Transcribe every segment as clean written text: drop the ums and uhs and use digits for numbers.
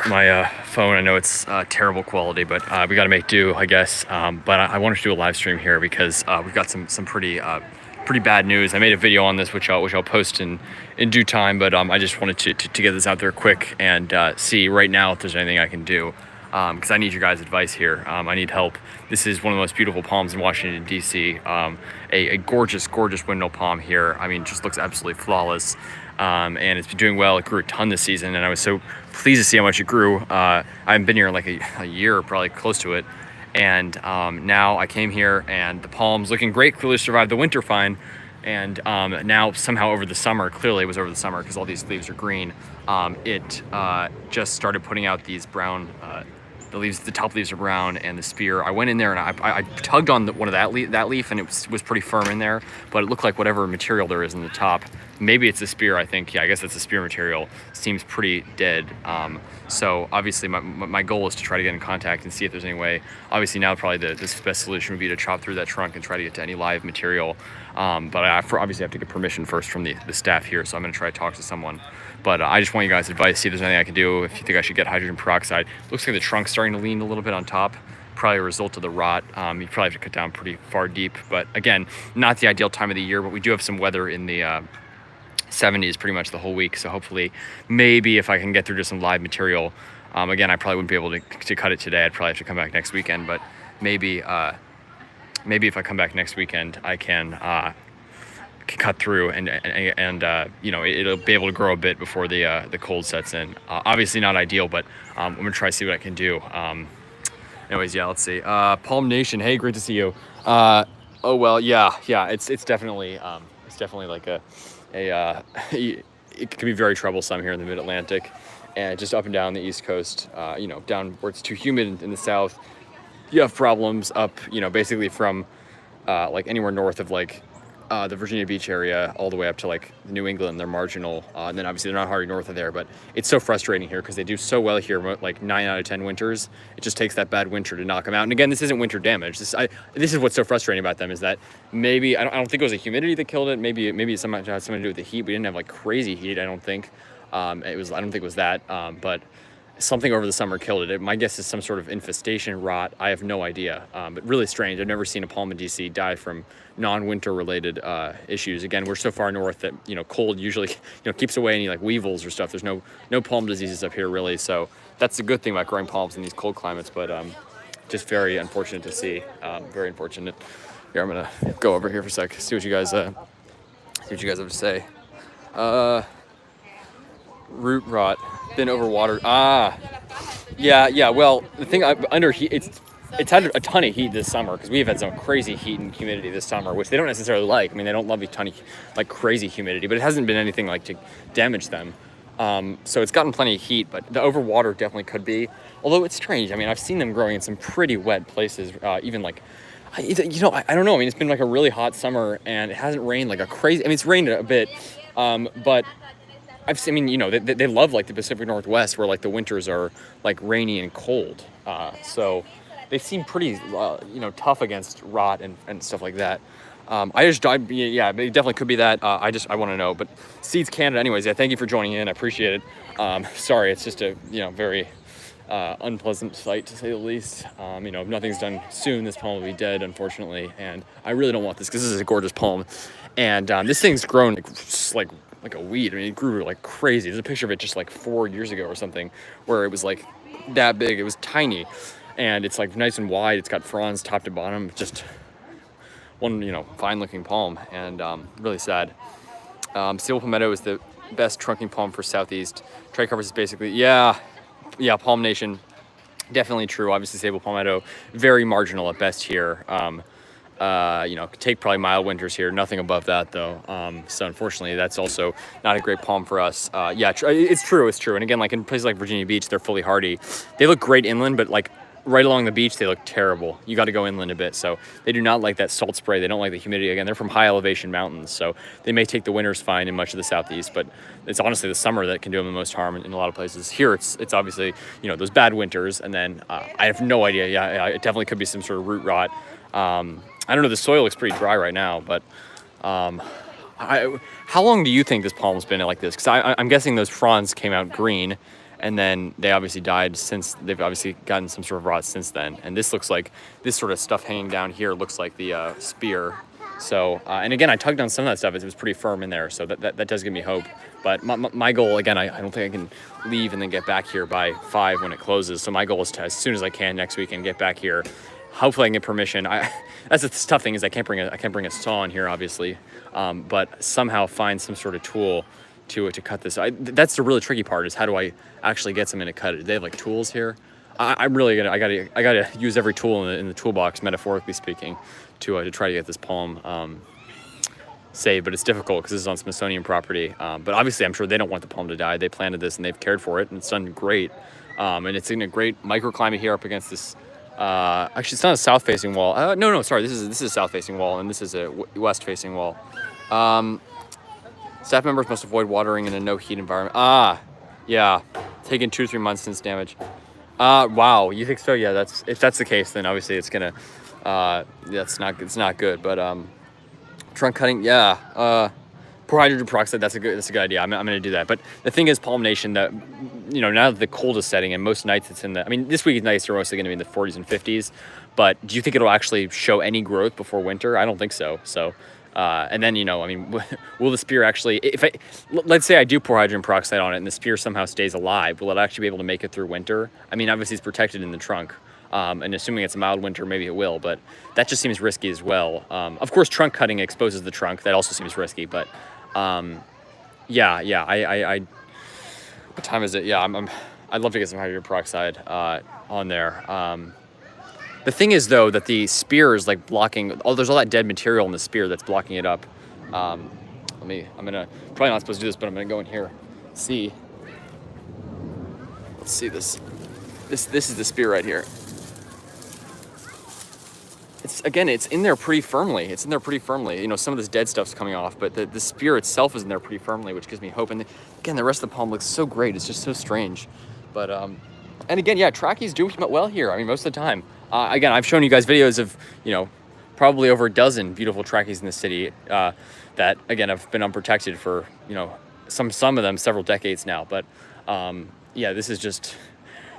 my phone. I know it's terrible quality, but we got to make do, I guess. But I wanted to do a live stream here because we've got some pretty bad news. I made a video on this, which I'll post in due time. But I just wanted to get this out there quick and see right now if there's anything I can do, because I need your guys' advice here. I need help. This is one of the most beautiful palms in Washington D.C. A gorgeous windmill palm here. I mean, just looks absolutely flawless. And it's been doing well. It grew a ton this season, and I was so pleased to see how much it grew. I haven't been here in like a year, probably close to it. And now I came here, and the palm's looking great. Clearly survived the winter fine. And now somehow over the summer, clearly it was over the summer because all these leaves are green, it just started putting out these brown, the top leaves are brown, and the spear. I went in there and I tugged on one of that leaf, and it was pretty firm in there, but it looked like whatever material there is in the top, maybe it's the spear, I think. Yeah, I guess that's the spear material. Seems pretty dead. So obviously my goal is to try to get in contact and see if there's any way. Obviously now probably the best solution would be to chop through that trunk and try to get to any live material. But I obviously have to get permission first from the staff here, so I'm gonna try to talk to someone. But I just want you guys' advice, see if there's anything I can do, if you think I should get hydrogen peroxide. Looks like the trunk's starting to lean a little bit on top, probably a result of the rot. You probably have to cut down pretty far deep, but again, not the ideal time of the year, but we do have some weather in the 70s pretty much the whole week, so hopefully maybe if I can get through to some live material. Again, I probably wouldn't be able to cut it today. I'd probably have to come back next weekend, but maybe if I come back next weekend, I can cut through and you know, it'll be able to grow a bit before the cold sets in. Obviously not ideal, but I'm gonna try to see what I can do. Anyways, yeah, let's see. Palm Nation, hey, great to see you. Oh well, yeah, it's definitely like it can be very troublesome here in the Mid-Atlantic, and just up and down the East Coast. You know, down where it's too humid in the South, you have problems up, you know, basically from like anywhere north of like the Virginia Beach area all the way up to like New England. They're marginal, and then obviously they're not hardly north of there, but it's so frustrating here because they do so well here, like 9 out of 10 winters. It just takes that bad winter to knock them out. And again, this isn't winter damage. This is what's so frustrating about them, is that maybe I don't think it was the humidity that killed it. Maybe it had something to do with the heat. We didn't have like crazy heat, I don't think. I don't think it was that, but something over the summer killed it. My guess is some sort of infestation, rot. I have no idea, but really strange. I've never seen a palm in DC die from non-winter related issues. Again, we're so far north that, you know, cold usually, you know, keeps away any like weevils or stuff. There's no palm diseases up here really, so that's the good thing about growing palms in these cold climates. But just very unfortunate to see. Very unfortunate. Here, I'm gonna go over here for a sec, see what you guys have to say. Root rot, been overwatered. Yeah. Well, the thing, under heat, it's had a ton of heat this summer because we've had some crazy heat and humidity this summer, which they don't necessarily like. I mean, they don't love a ton of like crazy humidity, but it hasn't been anything like to damage them. So it's gotten plenty of heat, but the overwater definitely could be. Although it's strange. I mean, I've seen them growing in some pretty wet places, even like, you know, I don't know. I mean, it's been like a really hot summer and it hasn't rained like a crazy. I mean, it's rained a bit, but I mean, you know, they love like the Pacific Northwest where like the winters are like rainy and cold. So they seem pretty, you know, tough against rot and stuff like that. Yeah, it definitely could be that. I want to know. But Seeds Canada, anyways, yeah, thank you for joining in. I appreciate it. Sorry, it's just a, you know, very unpleasant sight to say the least. You know, if nothing's done soon, this palm will be dead, unfortunately. And I really don't want this because this is a gorgeous palm. And this thing's grown like a weed. I mean, it grew like crazy. There's a picture of it just like 4 years ago or something where it was like that big. It was tiny, and it's like nice and wide. It's got fronds top to bottom. Just one, you know, fine looking palm, and really sad. Sable palmetto is the best trunking palm for Southeast. Trichoceras is basically, yeah, Palm Nation, definitely true. Obviously sable palmetto, very marginal at best here. You know, take probably mild winters here, nothing above that though. So unfortunately that's also not a great palm for us. Yeah, it's true. And again, like in places like Virginia Beach, they're fully hardy. They look great inland, but like right along the beach, they look terrible. You got to go inland a bit. So they do not like that salt spray. They don't like the humidity. Again, they're from high elevation mountains. So they may take the winters fine in much of the Southeast, but it's honestly the summer that can do them the most harm in a lot of places. Here, it's obviously, you know, those bad winters. And then I have no idea. Yeah, it definitely could be some sort of root rot. I don't know, the soil looks pretty dry right now, but how long do you think this palm's been like this? Because I'm guessing those fronds came out green, and then they obviously died since. They've obviously gotten some sort of rot since then. And this looks like this sort of stuff hanging down here looks like the spear. So, and again, I tugged on some of that stuff. It was pretty firm in there, so that does give me hope. But my goal, again, I don't think I can leave and then get back here by 5 when it closes. So my goal is to, as soon as I can next weekend, get back here. Hopefully I can get permission. That's the tough thing, is I can't bring a saw in here, obviously, but somehow find some sort of tool to cut this. That's the really tricky part, is how do I actually get something to cut it? Do they have like tools here? I'm really I gotta use every tool in the toolbox, metaphorically speaking, to try to get this palm saved. But it's difficult because this is on Smithsonian property. But obviously, I'm sure they don't want the palm to die. They planted this and they've cared for it, and it's done great. And it's in a great microclimate here up against this. Actually, it's not a south-facing wall. No, sorry. This is a south-facing wall, and this is a west-facing wall. Staff members must avoid watering in a no-heat environment. Yeah, taken 2 to 3 months since damage. Wow, you think so? Yeah, if that's the case, then obviously it's gonna, it's not good. But trunk cutting, yeah. Pour hydrogen peroxide, that's a good idea. I'm gonna do that. But the thing is, Palm Nation, that now that the cold is setting, and most nights it's in the, I mean, this week's nights are mostly gonna be in the 40s and 50s. But do you think it'll actually show any growth before winter? I don't think so. So. And then, I mean, will the spear actually, let's say I do pour hydrogen peroxide on it and the spear somehow stays alive, will it actually be able to make it through winter? I mean, obviously it's protected in the trunk, and assuming it's a mild winter, maybe it will, but that just seems risky as well. Of course, trunk cutting exposes the trunk. That also seems risky, but, yeah, what time is it? Yeah, I'd love to get some hydrogen peroxide, on there. The thing is, though, that the spear is like blocking. There's all that dead material in the spear that's blocking it up. I'm gonna probably not supposed to do this, but I'm gonna go in here. See. Let's see this. This is the spear right here. It's in there pretty firmly. Some of this dead stuff's coming off, but the spear itself is in there pretty firmly, which gives me hope. And again, the rest of the palm looks so great. It's just so strange. But and again, yeah, trackies do well here. I mean, most of the time. Again, I've shown you guys videos of, probably over a dozen beautiful trackies in the city that, again, have been unprotected for, some of them several decades now. But, yeah, this is just,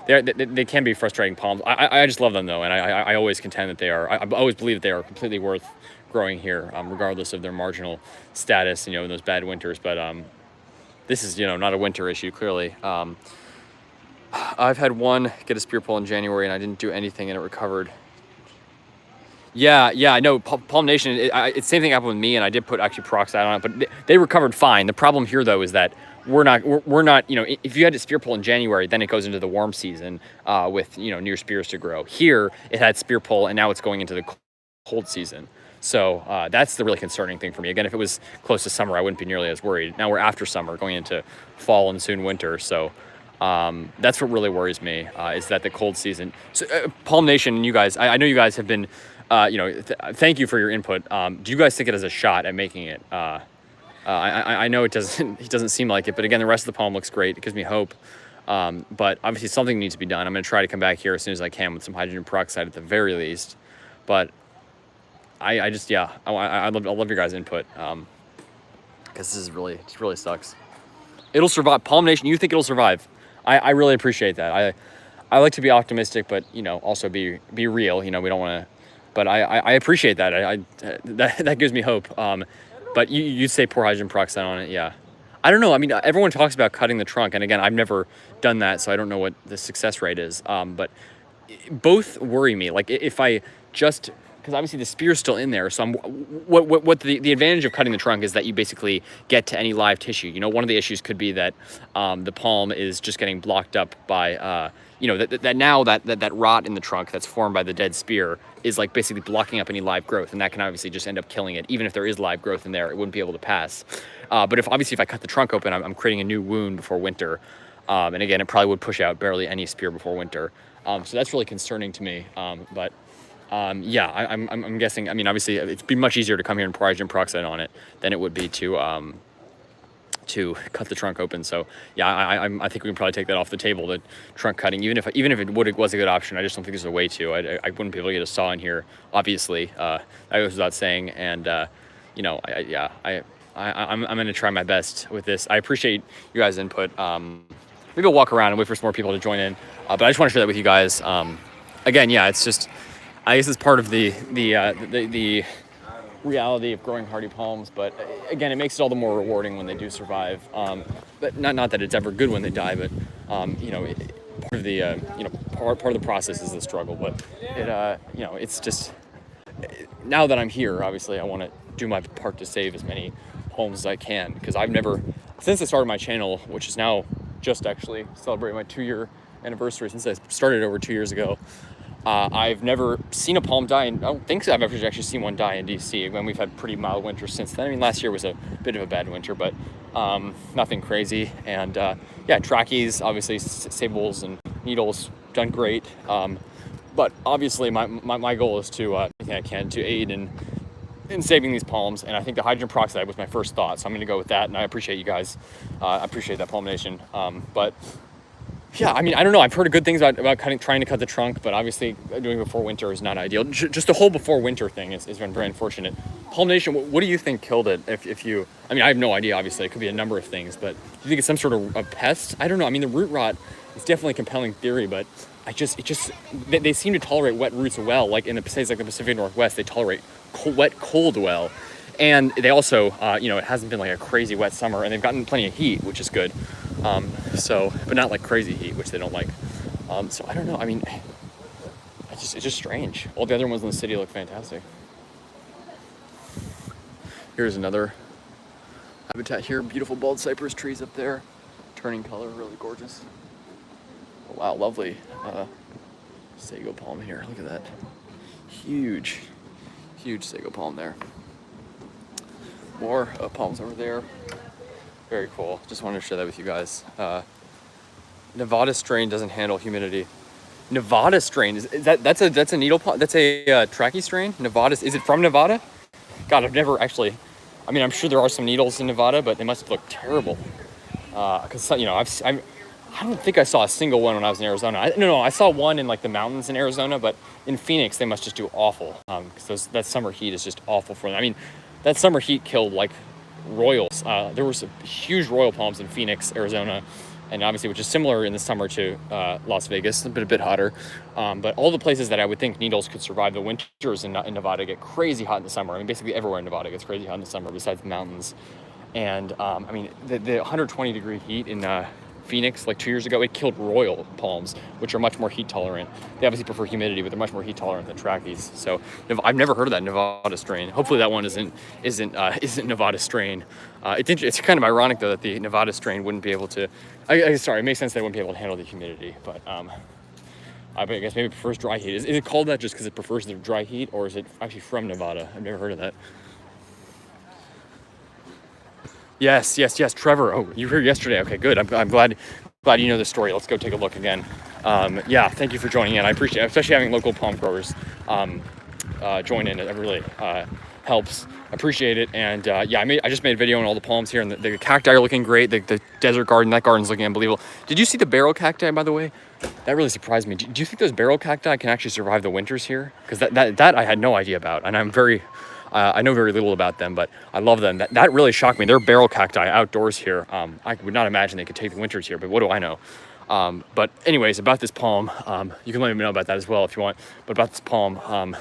they can be frustrating palms. I just love them, though, and I always contend that they are, I always believe that they are completely worth growing here, regardless of their marginal status, in those bad winters. But this is, not a winter issue, clearly. I've had one get a spear pull in January and I didn't do anything and it recovered. Yeah, I know. Palm Nation, it's same thing happened with me, and I did put actually peroxide on it, but they recovered fine. The problem here, though, is that we're not, if you had a spear pull in January, then it goes into the warm season with, near spears to grow. Here, it had spear pull and now it's going into the cold season. So that's the really concerning thing for me. Again, if it was close to summer, I wouldn't be nearly as worried. Now we're after summer, going into fall and soon winter. So that's what really worries me, is that the cold season. So, Palm Nation, you guys, I know you guys have been, thank you for your input. Do you guys think it has a shot at making it? I know it doesn't seem like it, but again, the rest of the palm looks great. It gives me hope. But obviously something needs to be done. I'm going to try to come back here as soon as I can with some hydrogen peroxide at the very least. But I just, yeah, I love your guys' input. Because this is really, it really sucks. It'll survive. Palm Nation, you think it'll survive? I really appreciate that. I like to be optimistic, but also be real. We don't want to. But I appreciate that. That gives me hope. But you'd say pour hydrogen peroxide on it, yeah. I don't know. I mean, everyone talks about cutting the trunk, and again, I've never done that, so I don't know what the success rate is. But both worry me. Like if I just, because obviously the spear's still in there, so what the advantage of cutting the trunk is that you basically get to any live tissue. One of the issues could be that the palm is just getting blocked up by that rot in the trunk that's formed by the dead spear is like basically blocking up any live growth, and that can obviously just end up killing it. Even if there is live growth in there, it wouldn't be able to pass. But if I cut the trunk open, I'm creating a new wound before winter, and again, it probably would push out barely any spear before winter. So that's really concerning to me. Yeah, I'm guessing. I mean, obviously, it'd be much easier to come here and pour hydrogen peroxide on it than it would be to cut the trunk open. So yeah, I think we can probably take that off the table. The trunk cutting, even if it was a good option, I just don't think there's a way to. I wouldn't be able to get a saw in here, obviously. That goes without saying. And I'm going to try my best with this. I appreciate you guys' input. maybe I'll walk around and wait for some more people to join in. But I just want to share that with you guys. Again, yeah, it's just, I guess it's part of the reality of growing hardy palms, but again, it makes it all the more rewarding when they do survive. But not that it's ever good when they die, but you know, part of the part of the process is the struggle. But it you know, it's just, now that I'm here, obviously I want to do my part to save as many palms as I can, because I've never, since I started my channel, which is now just actually celebrating my 2-year anniversary since I started over 2 years ago, I've never seen a palm die, and I don't think so I've ever actually seen one die in DC. When we've had pretty mild winters since then. I mean, last year was a bit of a bad winter, but nothing crazy. And yeah, trackies, obviously sables and needles, done great. But obviously my goal is to anything I can to aid in saving these palms, and I think the hydrogen peroxide was my first thought, so I'm going to go with that. And I appreciate you guys. I appreciate that, Palm Nation. But yeah, I mean, I don't know. I've heard good things about trying to cut the trunk, but obviously doing it before winter is not ideal. Just the whole before winter thing has been very unfortunate. Palm Nation, what do you think killed it? If you, I mean, I have no idea. Obviously, it could be a number of things, but do you think it's some sort of a pest? I don't know. I mean, the root rot is definitely a compelling theory, but they seem to tolerate wet roots well. Like in the places like the Pacific Northwest, they tolerate wet cold well, and they also, you know, it hasn't been like a crazy wet summer, and they've gotten plenty of heat, which is good. So, but not like crazy heat, which they don't like. So I don't know. I mean, it's just strange. All the other ones in the city look fantastic. Here's another habitat here. Beautiful bald cypress trees up there, turning color, really gorgeous. Oh, wow, lovely sago palm here. Look at that. Huge sago palm there. More palms over there. Very cool. Just wanted to share that with you guys. Nevada strain doesn't handle humidity. Nevada strain, that's a needle palm? That's a trachy strain? Nevada, is it from Nevada? God, I've never actually, I mean, I'm sure there are some needles in Nevada, but they must look terrible. Because, you know, I don't think I saw a single one when I was in Arizona. I saw one in like the mountains in Arizona, but in Phoenix, they must just do awful. Because that summer heat is just awful for them. I mean, that summer heat killed like royals. There were some huge royal palms in Phoenix, Arizona, and obviously which is similar in the summer to Las Vegas, a bit hotter. But all the places that I would think needles could survive the winters in Nevada get crazy hot in the summer. I mean, basically everywhere in Nevada gets crazy hot in the summer besides the mountains. And I mean, the 120-degree heat in Phoenix like 2 years ago, it killed royal palms, which are much more heat tolerant. They obviously prefer humidity, but they're much more heat tolerant than trackies. So I've never heard of that Nevada strain. Hopefully that one isn't Nevada strain. It's kind of ironic though that the Nevada strain wouldn't be able to. Sorry, it makes sense they wouldn't be able to handle the humidity, but I guess maybe it prefers dry heat. Is it called that just because it prefers the dry heat, or is it actually from Nevada? I've never heard of that. Yes, Trevor. Oh, you were here yesterday. Okay, good. I'm glad you know the story. Let's go take a look again. Yeah, thank you for joining in. I appreciate it, especially having local palm growers join in. It really helps. Appreciate it. And yeah, I just made a video on all the palms here, and the cacti are looking great. The desert garden, that garden's looking unbelievable. Did you see the barrel cacti, by the way? That really surprised me. Do you think those barrel cacti can actually survive the winters here? Because that I had no idea about, and I know very little about them, but I love them. That really shocked me. They're barrel cacti outdoors here. I would not imagine they could take the winters here, but what do I know? But anyways, about this palm, you can let me know about that as well if you want. But about this palm,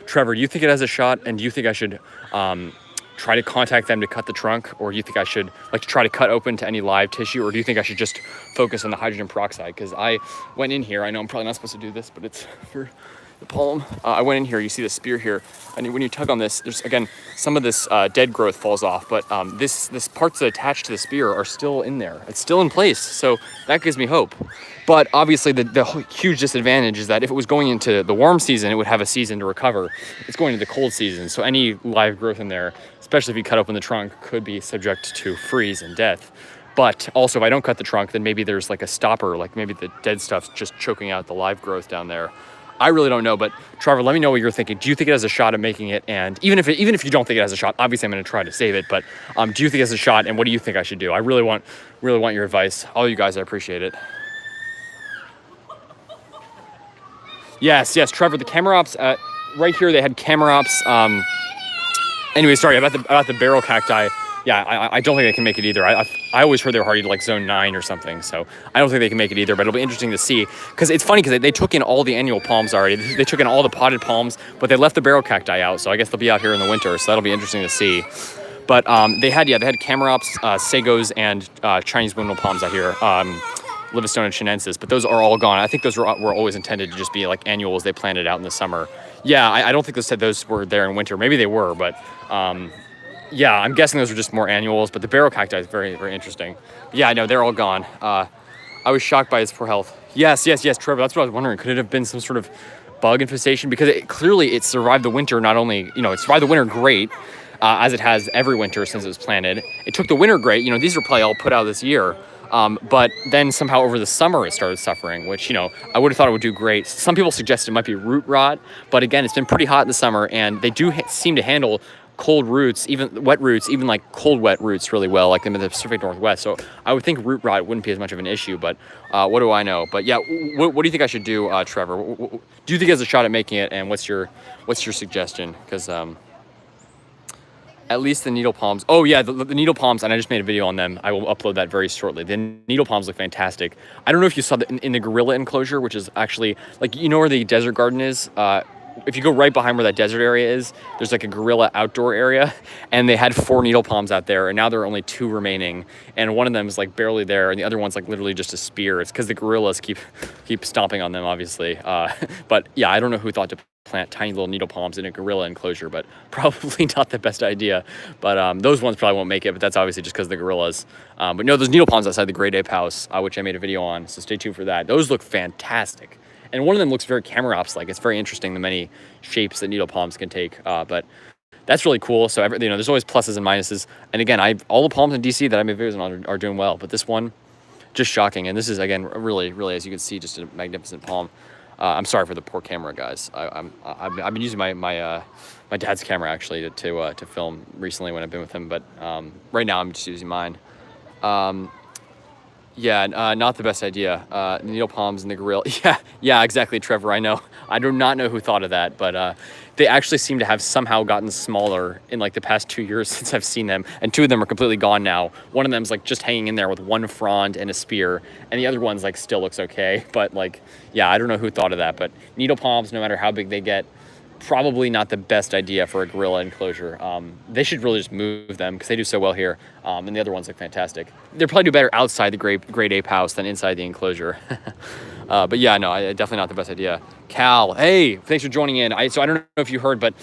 Trevor, do you think it has a shot? And do you think I should try to contact them to cut the trunk? Or do you think I should like to try to cut open to any live tissue? Or do you think I should just focus on the hydrogen peroxide? Because I went in here, I know I'm probably not supposed to do this, but it's for the palm. I went in here, you see the spear here, and when you tug on this, there's again some of this dead growth falls off, but this parts that attached to the spear are still in there. It's still in place, so that gives me hope. But obviously the huge disadvantage is that if it was going into the warm season, it would have a season to recover. It's going into the cold season, so any live growth in there, especially if you cut open the trunk, could be subject to freeze and death. But also if I don't cut the trunk, then maybe there's like a stopper, like maybe the dead stuff's just choking out the live growth down there. I really don't know, but Trevor, let me know what you're thinking. Do you think it has a shot at making it? And even if you don't think it has a shot, obviously I'm going to try to save it. But do you think it has a shot? And what do you think I should do? I really want your advice. All you guys, I appreciate it. Yes, Trevor. The Camerops right here. They had Camerops. Anyway, sorry about the barrel cacti. yeah, I don't think they can make it either. I always heard they were already like zone 9 or something, so I don't think they can make it either. But it'll be interesting to see, because it's funny because they took in all the annual palms already. They took in all the potted palms, but they left the barrel cacti out. So I guess they'll be out here in the winter. So that'll be interesting to see. But they had Camarops, Sagos, and Chinese windmill palms out here. Livingstone and Chinensis, but those are all gone. I think those were always intended to just be like annuals they planted out in the summer. Yeah, I don't think they said those were there in winter. Maybe they were, but yeah, I'm guessing those were just more annuals. But the barrel cacti is very, very interesting. But yeah, I know they're all gone. I was shocked by its poor health. Yes, Trevor. That's what I was wondering. Could it have been some sort of bug infestation? Because clearly it survived the winter. Not only, it survived the winter great, as it has every winter since it was planted. It took the winter great. These are probably all put out this year. But then somehow over the summer it started suffering, which, I would have thought it would do great. Some people suggested it might be root rot, but again, it's been pretty hot in the summer, and they do seem to handle cold roots, even wet roots, even like cold wet roots really well, like in the Pacific Northwest. So I would think root rot wouldn't be as much of an issue, but what do I know? But yeah, what do you think I should do, Trevor? Do you think he has a shot at making it, and what's your suggestion? Because at least the needle palms. Oh yeah, the needle palms, and I just made a video on them. I will upload that very shortly. The needle palms look fantastic. I don't know if you saw that in the gorilla enclosure, which is actually like, where the desert garden is. If you go right behind where that desert area is, there's like a gorilla outdoor area, and they had 4 needle palms out there, and now there are only 2 remaining, and one of them is like barely there, and the other one's like literally just a spear. It's because the gorillas keep stomping on them, obviously. But yeah, I don't know who thought to plant tiny little needle palms in a gorilla enclosure, but probably not the best idea. But those ones probably won't make it, but that's obviously just because of the gorillas. But no, those needle palms outside the Great Ape House, which I made a video on, so stay tuned for that. Those look fantastic. And one of them looks very Camarops-like. It's very interesting, the many shapes that needle palms can take. But that's really cool. So, there's always pluses and minuses. And again, all the palms in DC that I made videos on are doing well. But this one, just shocking. And this is, again, really, really, as you can see, just a magnificent palm. I'm sorry for the poor camera, guys. I've been using my dad's camera, actually, to film recently when I've been with him. But right now, I'm just using mine. Yeah, not the best idea. The needle palms and the gorilla. Yeah, exactly, Trevor. I know. I do not know who thought of that, but they actually seem to have somehow gotten smaller in like the past 2 years since I've seen them, and 2 of them are completely gone now. One of them's like just hanging in there with 1 frond and a spear, and the other one's like still looks okay. But like, yeah, I don't know who thought of that, but needle palms, no matter how big they get, probably not the best idea for a gorilla enclosure. They should really just move them because they do so well here, and the other ones look fantastic. They'll probably do better outside the Great Ape House than inside the enclosure. But yeah, no, definitely not the best idea. Cal, hey, thanks for joining in. So I don't know if you heard, but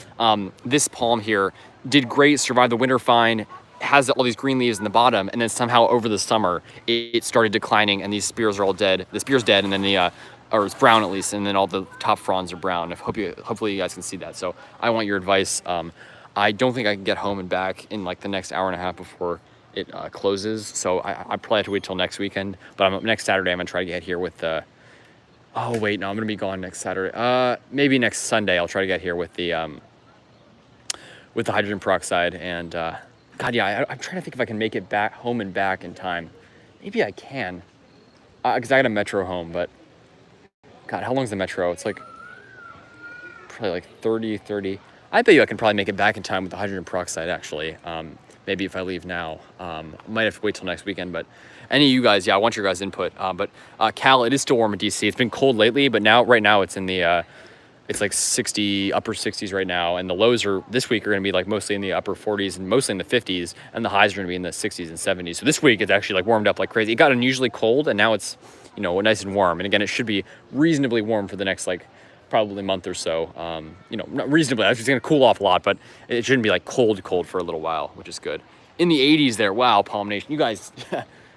this palm here did great, survived the winter fine, has all these green leaves in the bottom, and then somehow over the summer it started declining, and these spears are all dead. The spear's dead, and then or it's brown at least, and then all the top fronds are brown. Hopefully you guys can see that. So I want your advice. I don't think I can get home and back in like the next hour and a half before it closes. So I probably have to wait till next weekend. But next Saturday I'm gonna try to get here with the. Oh wait, no, I'm gonna be gone next Saturday. Maybe next Sunday I'll try to get here with the hydrogen peroxide. And God, yeah, I'm trying to think if I can make it back home and back in time. Maybe I can, because I got a metro home, but. God, how long's the metro? It's like probably like 30. I bet you I can probably make it back in time with the hydrogen peroxide, actually. Maybe if I leave now. Might have to wait till next weekend, but any of you guys, yeah, I want your guys' input. But Cal, it is still warm in DC. It's been cold lately, but right now it's in the, it's like 60, upper 60s right now. And the lows this week are going to be like mostly in the upper 40s and mostly in the 50s. And the highs are going to be in the 60s and 70s. So this week it's actually like warmed up like crazy. It got unusually cold, and now it's, nice and warm. And again, it should be reasonably warm for the next like probably month or so. Not reasonably, it's going to cool off a lot, but it shouldn't be like cold for a little while, which is good. In the 80s there, wow, Palm Nation, you guys,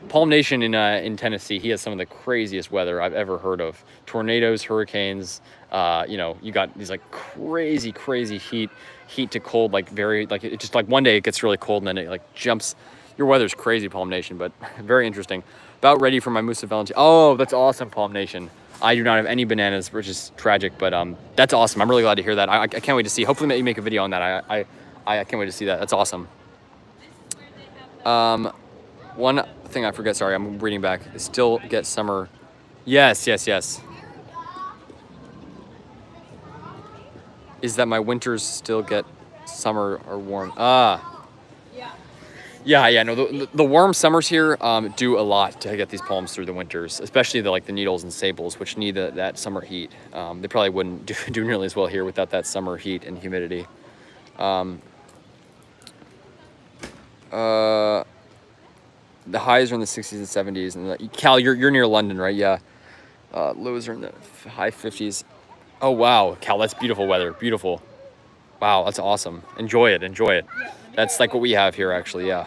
Palm Nation in Tennessee, he has some of the craziest weather I've ever heard of. Tornadoes, hurricanes, you got these like crazy heat to cold, like it just like one day it gets really cold and then it like jumps. Your weather's crazy, Palm Nation, but very interesting. About ready for my Musa Valentine. Oh, that's awesome, Palm Nation. I do not have any bananas, which is tragic, but that's awesome. I'm really glad to hear that. I can't wait to see. Hopefully you make a video on that. I can't wait to see that. That's awesome. One thing I forget, sorry, I'm reading back. Still get summer. Yes. Is that my winters still get summer or warm? Yeah. No, the warm summers here do a lot to get these palms through the winters, especially the needles and sables, which need that summer heat. They probably wouldn't do nearly as well here without that summer heat and humidity. The highs are in the 60s and 70s, and Cal, you're near London, right? Yeah. Lows are in the high 50s. Oh wow, Cal, that's beautiful weather. Beautiful. Wow, that's awesome. Enjoy it. Enjoy it. That's like what we have here, actually. Yeah.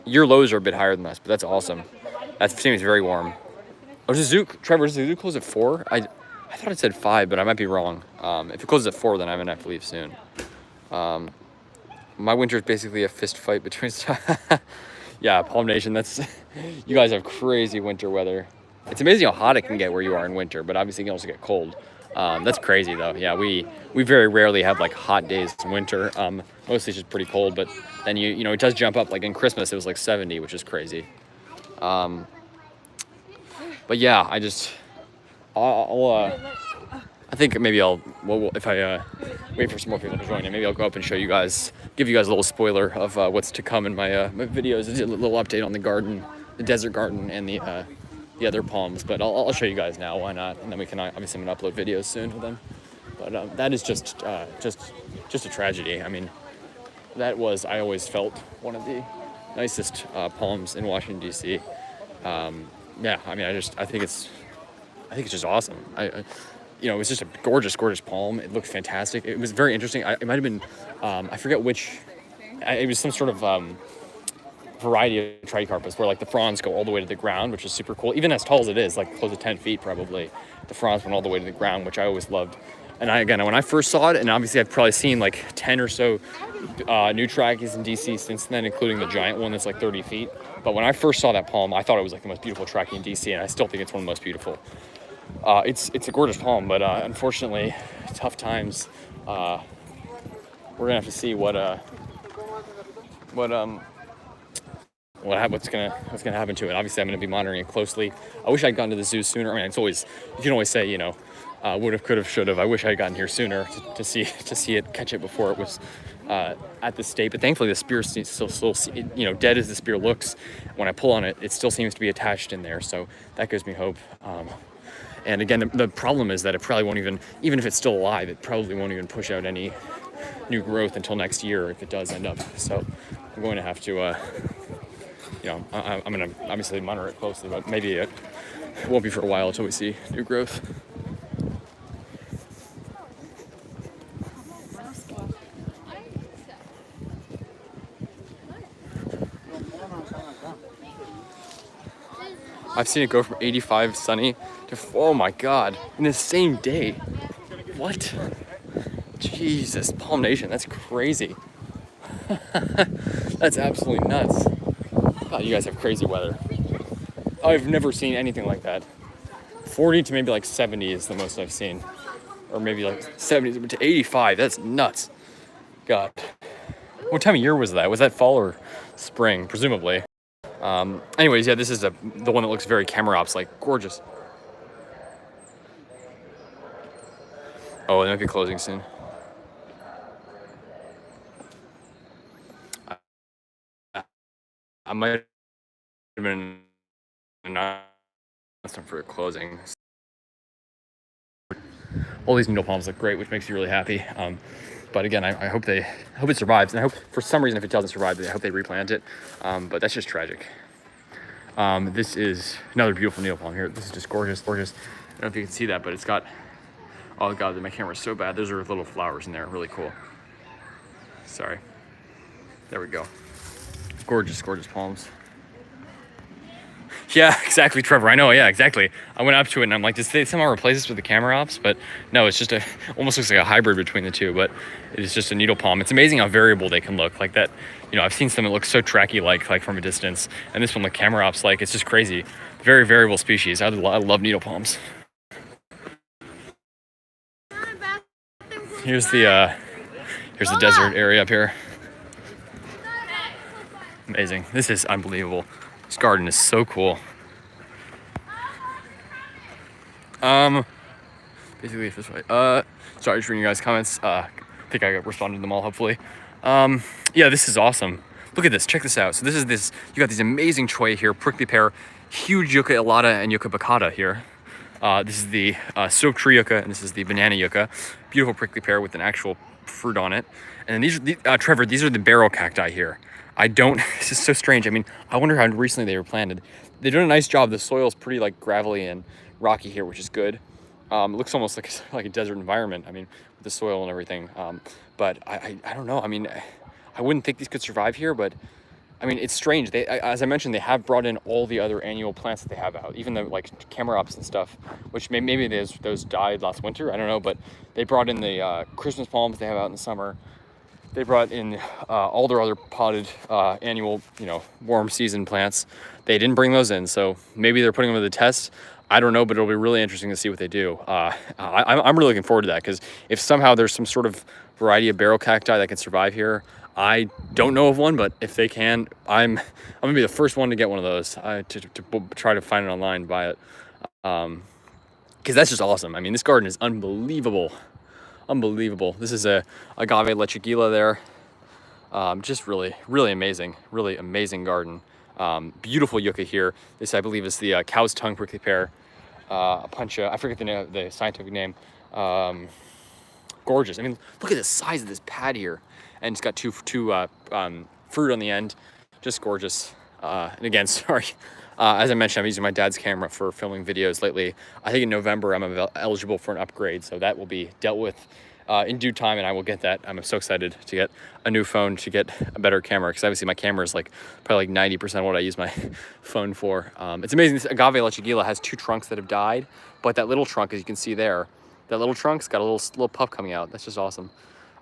Your lows are a bit higher than us, but that's awesome. That seems very warm. Oh, does Zoo, Trevor, does the Zoo close at 4? I thought it said 5, but I might be wrong. If it closes at 4, then I'm gonna have to leave soon. My winter is basically a fist fight between. Yeah, Palm Nation. That's you guys have crazy winter weather. It's amazing how hot it can get where you are in winter, but obviously it can also get cold. That's crazy though. Yeah, we very rarely have like hot days in winter. Mostly it's just pretty cold, but then you know it does jump up. Like in Christmas, it was like 70, which is crazy. But yeah, I think maybe if I wait for some more people to join in, maybe I'll go up and show you guys, give you guys a little spoiler of what's to come in my my videos. A little update on the garden, the desert garden, and the other palms. But I'll show you guys now. Why not? And then we can obviously I'm gonna upload videos soon with them. But that is just a tragedy. I mean, that was I always felt one of the nicest palms in Washington D.C. Yeah, I mean, I think it's just awesome. You know, it was just a gorgeous palm. It looked fantastic. It was very interesting. It might have been, I forget which, it was some sort of variety of tricarpus where like the fronds go all the way to the ground, which is super cool. Even as tall as it is, like close to 10 feet probably, the fronds went all the way to the ground, which I always loved. And when I first saw it, and obviously I've probably seen like 10 or so new trackies in DC since then, including the giant one that's like 30 feet. But when I first saw that palm, I thought it was like the most beautiful trackie in DC, and I still think it's one of the most beautiful. It's a gorgeous palm, but unfortunately, tough times. We're gonna have to see what's gonna happen to it. Obviously, I'm gonna be monitoring it closely. I wish I'd gotten to the zoo sooner. I mean, you can always say, you know, would have, could have, should have. I wish I had gotten here sooner to see it, catch it before it was at the state. But thankfully, the spear still, you know, dead as the spear looks. When I pull on it, it still seems to be attached in there. So that gives me hope. And again, the problem is that it probably won't even if it's still alive, it probably won't even push out any new growth until next year if it does end up. So I'm going to have to, you know, I'm going to obviously monitor it closely, but maybe it won't be for a while until we see new growth. I've seen it go from 85 sunny to, oh my God, in the same day. What? Jesus, Palm Nation, that's crazy. That's absolutely nuts. God, you guys have crazy weather. I've never seen anything like that. 40 to maybe like 70 is the most I've seen. Or maybe like 70 to 85, that's nuts. God. What time of year was that? Was that fall or spring? Presumably. Anyways, yeah, this is the one that looks very camera ops, like gorgeous. Oh, it might be closing soon. I might have been announcement for closing. All these needle palms look great, which makes me really happy. But again, I hope it survives, and I hope for some reason if it doesn't survive, I hope they replant it. But that's just tragic. This is another beautiful needle palm here. This is just gorgeous. I don't know if you can see that, but it's got, oh God, my camera's so bad. Those are little flowers in there, really cool. Sorry. There we go. Gorgeous palms. Yeah, exactly, Trevor. I know. Yeah, exactly. I went up to it and I'm like, does they somehow replace this with the camera ops? But no, it's just almost looks like a hybrid between the two. But it is just a needle palm. It's amazing how variable they can look. Like that, you know, I've seen some that look so tracky like from a distance, and this one, like camera ops, like it's just crazy. Very variable species. I love needle palms. Here's the desert area up here. Amazing. This is unbelievable. This garden is so cool. Basically this way. Sorry, just reading you guys' comments. I think I responded to them all, hopefully. Yeah, this is awesome. Look at this. Check this out. So this is this. You got these amazing cholla here, prickly pear, huge yucca elata and yucca baccata here. This is the silk tree yucca, and this is the banana yucca. Beautiful prickly pear with an actual fruit on it. And then these are Trevor. These are the barrel cacti here. I don't. This is so strange. I mean, I wonder how recently they were planted. They're doing a nice job. The soil's pretty like gravelly and rocky here, which is good. It looks almost like a desert environment. I mean, with the soil and everything. But I don't know. I mean, I wouldn't think these could survive here, but I mean, it's strange. They, as I mentioned, they have brought in all the other annual plants that they have out, even the like camerops and stuff, which maybe those died last winter. I don't know, but they brought in the Christmas palms they have out in the summer. They brought in all their other potted annual, warm season plants. They didn't bring those in, so maybe they're putting them to the test. I don't know, but it'll be really interesting to see what they do. I'm really looking forward to that, because if somehow there's some sort of variety of barrel cacti that can survive here, I don't know of one, but if they can, I'm gonna be the first one to get one of those. To try to find it online and buy it, because that's just awesome. I mean, this garden is unbelievable. Unbelievable. This is a agave lechuguilla there. Just really amazing, really amazing garden. Beautiful yucca here. This, I believe, is the cow's tongue prickly pear, puncha. I forget the scientific name. Gorgeous. I mean, look at the size of this pad here, and it's got two fruit on the end. Just gorgeous. And again, sorry. As I mentioned, I'm using my dad's camera for filming videos lately. I think in November I'm eligible for an upgrade, so that will be dealt with in due time, and I will get that. I'm so excited to get a new phone to get a better camera, because obviously my camera is probably 90% of what I use my phone for. It's amazing. This agave lechuguilla has two trunks that have died, but that little trunk, as you can see there, that little trunk's got a little puff coming out. That's just awesome.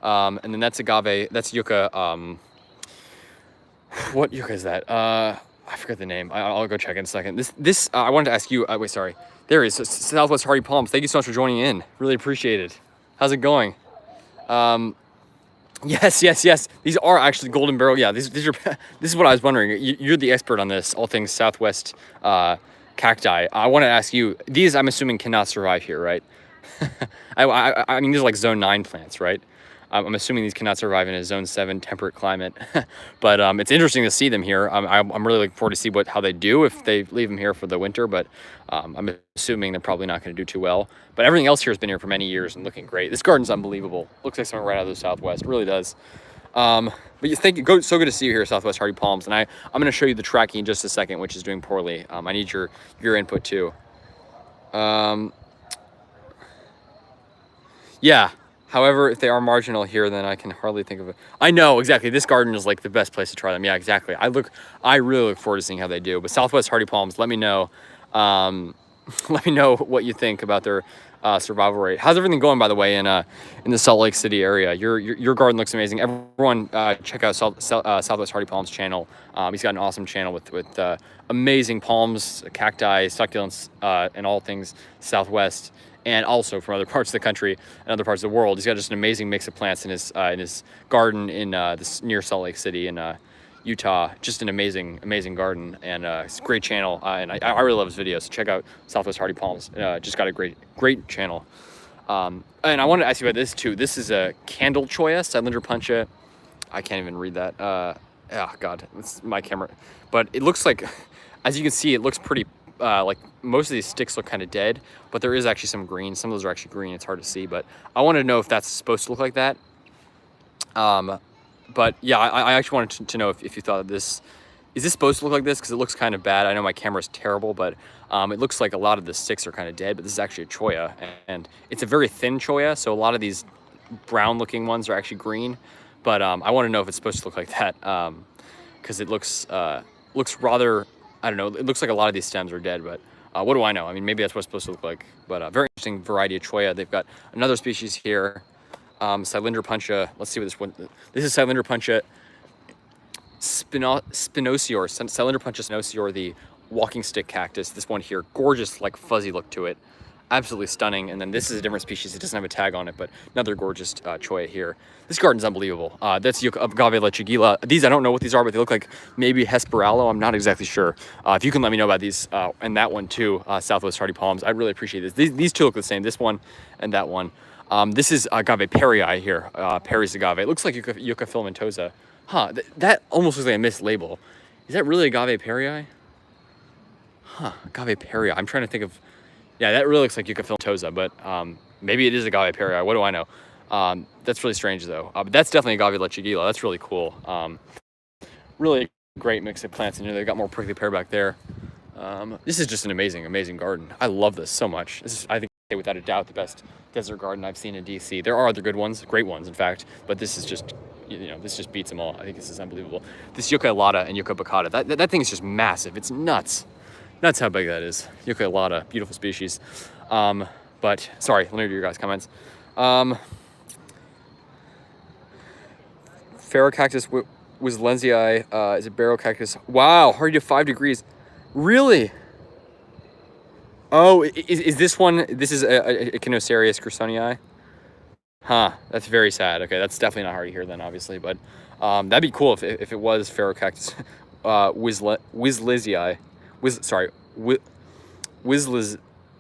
And then that's agave. That's yucca. What yucca is that? I forget the name. I'll go check in a second. This I wanted to ask you. Wait, sorry. There is Southwest Hardy Palms. Thank you so much for joining in. Really appreciate it. How's it going? Yes. These are actually golden barrel. Yeah, these are. This is what I was wondering. You're the expert on this, all things Southwest cacti. I want to ask you. These, I'm assuming, cannot survive here, right? I mean, these are like zone 9 plants, right? I'm assuming these cannot survive in a zone 7 temperate climate, but it's interesting to see them here. I'm really looking forward to see how they do if they leave them here for the winter, but I'm assuming they're probably not going to do too well. But everything else here has been here for many years and looking great. This garden's unbelievable. Looks like something right out of the Southwest. It really does. But thank you. So good to see you here, Southwest Hardy Palms. And I'm going to show you the tracking in just a second, which is doing poorly. I need your input too. Yeah. However, if they are marginal here, then I can hardly think of it. I know, exactly. This garden is like the best place to try them. Yeah, exactly. I really look forward to seeing how they do. But Southwest Hardy Palms, let me know. Let me know what you think about their survival rate. How's everything going, by the way, in the Salt Lake City area? Your garden looks amazing. Everyone, check out Southwest Hardy Palms channel. He's got an awesome channel with amazing palms, cacti, succulents, and all things Southwest, and also from other parts of the country and other parts of the world. He's got just an amazing mix of plants in his garden in near Salt Lake City in Utah. Just an amazing garden, and it's a great channel, and I really love his videos. So check out Southwest Hardy Palms. Just got a great channel. And I wanted to ask you about this too. This is a candle cholla, Cylindra puncha. I can't even read that. Oh God, it's my camera. But it looks like, as you can see, it looks pretty. Like most of these sticks look kind of dead, but there is actually some green. Some of those are actually green. It's hard to see, but I wanted to know if that's supposed to look like that. But yeah, I actually wanted to know if you thought is this supposed to look like this? Because it looks kind of bad. I know my camera's terrible, but it looks like a lot of the sticks are kind of dead, but this is actually a cholla, and it's a very thin cholla, so a lot of these brown looking ones are actually green. But I want to know if it's supposed to look like that, because it looks rather, I don't know, it looks like a lot of these stems are dead, but what do I know? I mean, maybe that's what it's supposed to look like. But very interesting variety of cholla. They've got another species here, Cylindra puncha. Let's see what this one. This is Cylindra puncha Spinosior. Cylindra puncha Spinosior, the walking stick cactus. This one here, gorgeous, like fuzzy look to it. Absolutely stunning. And then this is a different species. It doesn't have a tag on it, but another gorgeous cholla here. This garden's unbelievable. That's agave lechuguilla. These, I don't know what these are, but they look like maybe Hesperalo. I'm not exactly sure. If you can let me know about these, and that one too, Southwest Hardy Palms, I'd really appreciate this. These two look the same, this one and that one. This is agave perii here, Perry's agave. It looks like Yucca filamentosa. Huh, that almost looks like a mislabel. Is that really Agave Perii? Huh, Agave Perii. I'm trying to think of, yeah, that really looks like Yucca filamentosa, but maybe it is Agave Perii. What do I know? That's really strange though. But that's definitely Agave Lechuguilla. That's really cool. Really great mix of plants in here. They've got more prickly pear back there. This is just an amazing, amazing garden. I love this so much. This is, I think, without a doubt, the best desert garden I've seen in DC. There are other good ones, great ones, in fact, but this is just, this just beats them all. I think this is unbelievable. This Yucca Elata and Yucca baccata, that thing is just massive. It's nuts. Nuts how big that is. Yucca Elata, beautiful species. But, sorry, let me read your guys' comments. Ferrocactus Wislenzii, is it barrel cactus? Wow, hard to 5 degrees. Really? Oh, is this one, this is a Echinocerius grusonii? Huh, that's very sad. Okay, that's definitely not hard to hear then, obviously, but that'd be cool if it was Ferrocactus Wislenzii.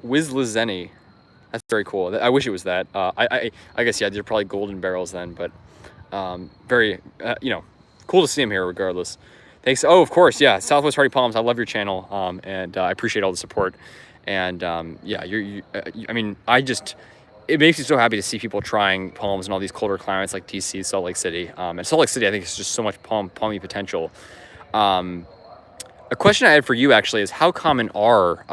Wislenzeni. That's very cool. I wish it was that. I guess, yeah, they're probably golden barrels then, but very, cool to see them here regardless. Thanks. Oh, of course, yeah, Southwest Hardy Palms. I love your channel, and I appreciate all the support. And yeah, I mean, it makes me so happy to see people trying palms in all these colder climates like DC, Salt Lake City. And Salt Lake City, I think, is just so much palmy potential. A question I had for you actually is how common are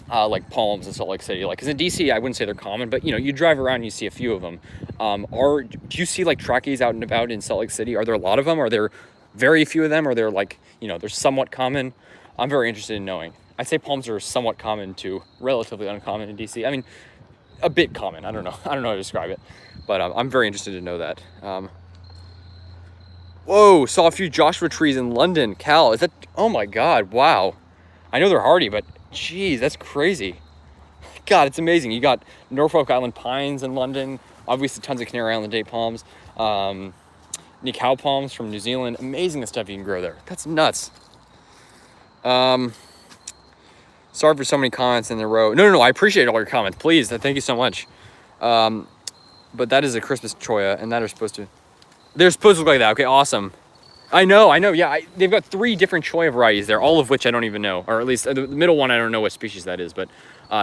like palms in Salt Lake City? Like, because in DC, I wouldn't say they're common, but you drive around and you see a few of them. Do you see like trachys out and about in Salt Lake City? Are there a lot of them? Are there very few of them? Are there like, they're somewhat common? I'm very interested in knowing. I'd say palms are somewhat common to relatively uncommon in DC. I mean, a bit common. I don't know how to describe it, but I'm very interested to know that. Whoa, saw a few Joshua trees in London. Cal, is that, oh my God, wow. I know they're hardy, but geez, that's crazy. God, it's amazing. You got Norfolk Island pines in London, obviously tons of Canary Island date palms, Nikau palms from New Zealand. Amazing the stuff you can grow there. That's nuts. Sorry for so many comments in a row. No, I appreciate all your comments. Please, thank you so much. But that is a Christmas cholla, and they're supposed to look like that. Okay, awesome. I know. Yeah, they've got 3 different cholla varieties there, all of which I don't even know, or at least the middle one I don't know what species that is. But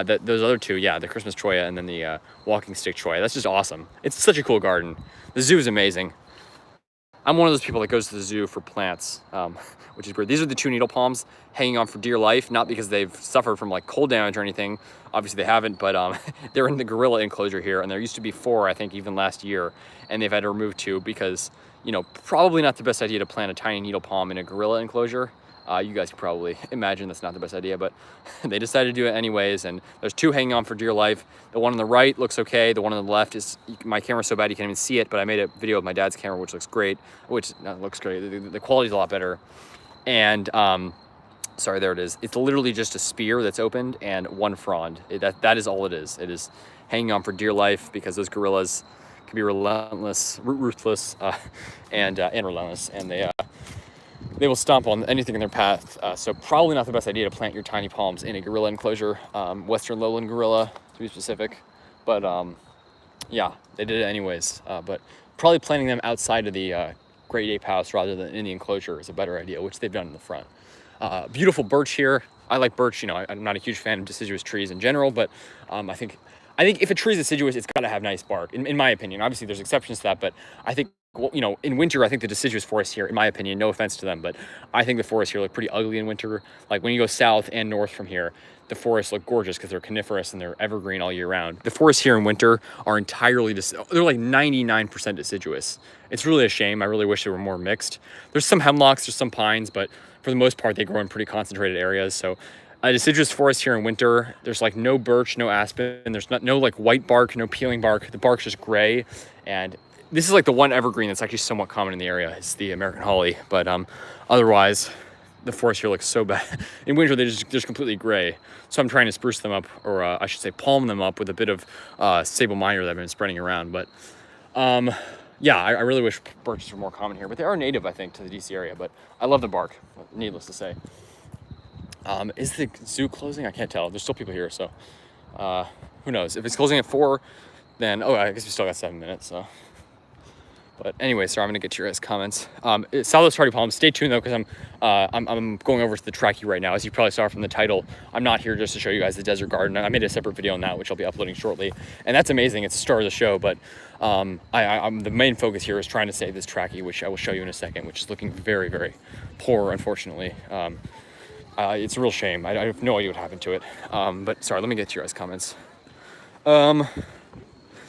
those other 2, yeah, the Christmas cholla and then the walking stick cholla. That's just awesome. It's such a cool garden. The zoo is amazing. I'm one of those people that goes to the zoo for plants, which is great. These are the 2 needle palms hanging on for dear life, not because they've suffered from like cold damage or anything. Obviously they haven't, but they're in the gorilla enclosure here, and there used to be 4, I think, even last year, and they've had to remove 2 because, probably not the best idea to plant a tiny needle palm in a gorilla enclosure. You guys can probably imagine that's not the best idea, but they decided to do it anyways, and there's 2 hanging on for dear life. The one on the right looks okay. The one on the left is, my camera's so bad you can't even see it, but I made a video of my dad's camera, which looks great, looks great. The quality's a lot better. And, sorry, there it is. It's literally just a spear that's opened and 1 frond. That is all it is. It is hanging on for dear life because those gorillas can be ruthless, and relentless, and they will stomp on anything in their path. So probably not the best idea to plant your tiny palms in a gorilla enclosure, Western lowland gorilla to be specific. But yeah, they did it anyways. But probably planting them outside of the Great Ape House rather than in the enclosure is a better idea, which they've done in the front. Beautiful birch here. I like birch. I'm not a huge fan of deciduous trees in general, but I think if a tree is deciduous, it's got to have nice bark, in my opinion. Obviously, there's exceptions to that, but I think, in winter, I think the deciduous forests here, in my opinion, no offense to them, but I think the forests here look pretty ugly in winter. Like when you go south and north from here, the forests look gorgeous because they're coniferous and they're evergreen all year round. The forests here in winter are entirely, they're like 99% deciduous. It's really a shame. I really wish they were more mixed. There's some hemlocks, there's some pines, but for the most part, they grow in pretty concentrated areas. So a deciduous forest here in winter, there's like no birch, no aspen, there's no like white bark, no peeling bark. The bark's just gray, and this is like the one evergreen that's actually somewhat common in the area. It's the American holly, but otherwise, the forest here looks so bad. In winter, they're just completely gray. So I'm trying to spruce them up, or I should say palm them up with a bit of sable minor that I've been spreading around. But yeah, I really wish birches were more common here, but they are native, I think, to the DC area. But I love the bark, needless to say. Is the zoo closing? I can't tell. There's still people here, so who knows? If it's closing at 4, then, I guess we still got 7 minutes, so. But anyway, sorry, I'm gonna get to your guys' comments. Southwest Hardy Palms. Stay tuned though, because I'm going over to the Truckee right now. As you probably saw from the title, I'm not here just to show you guys the desert garden. I made a separate video on that, which I'll be uploading shortly, and that's amazing. It's the star of the show. But I'm the main focus here is trying to save this Truckee, which I will show you in a second, which is looking very, very poor, unfortunately. It's a real shame. I have no idea what happened to it. But sorry, let me get to your guys' comments.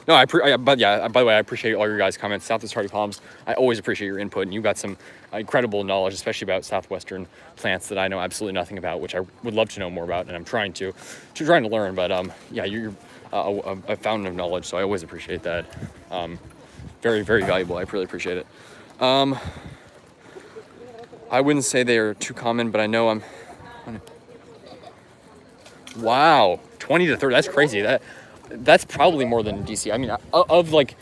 No, but yeah, by the way, I appreciate all your guys' comments. Southwest Hardy Palms, I always appreciate your input, and you've got some incredible knowledge, especially about Southwestern plants that I know absolutely nothing about, which I would love to know more about, and I'm trying to learn. But yeah, you're a fountain of knowledge, so I always appreciate that. Very, very valuable. I really appreciate it. I wouldn't say they are too common, but I know wow, 20 to 30. That's crazy. That's probably more than DC. I mean, of like,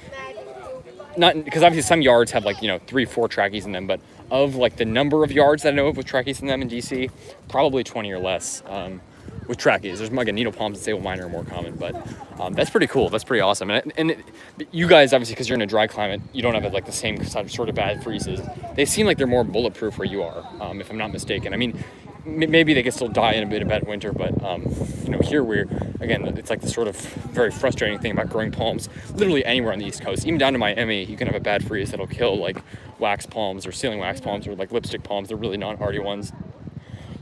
not because obviously some yards have like 3-4 trackies in them, but of like the number of yards that I know of with trackies in them in DC, probably 20 or less with trackies. There's again, needle palms and sable minor are more common, but that's pretty cool. That's pretty awesome. And you guys obviously, because you're in a dry climate, you don't have like the same sort of bad freezes. They seem like they're more bulletproof where you are, if I'm not mistaken. I mean, maybe they could still die in a bit of bad winter, but here again, it's like the sort of very frustrating thing about growing palms literally anywhere on the East Coast, even down to Miami. You can have a bad freeze that'll kill like wax palms or ceiling wax palms or like lipstick palms. They're really non-hardy ones.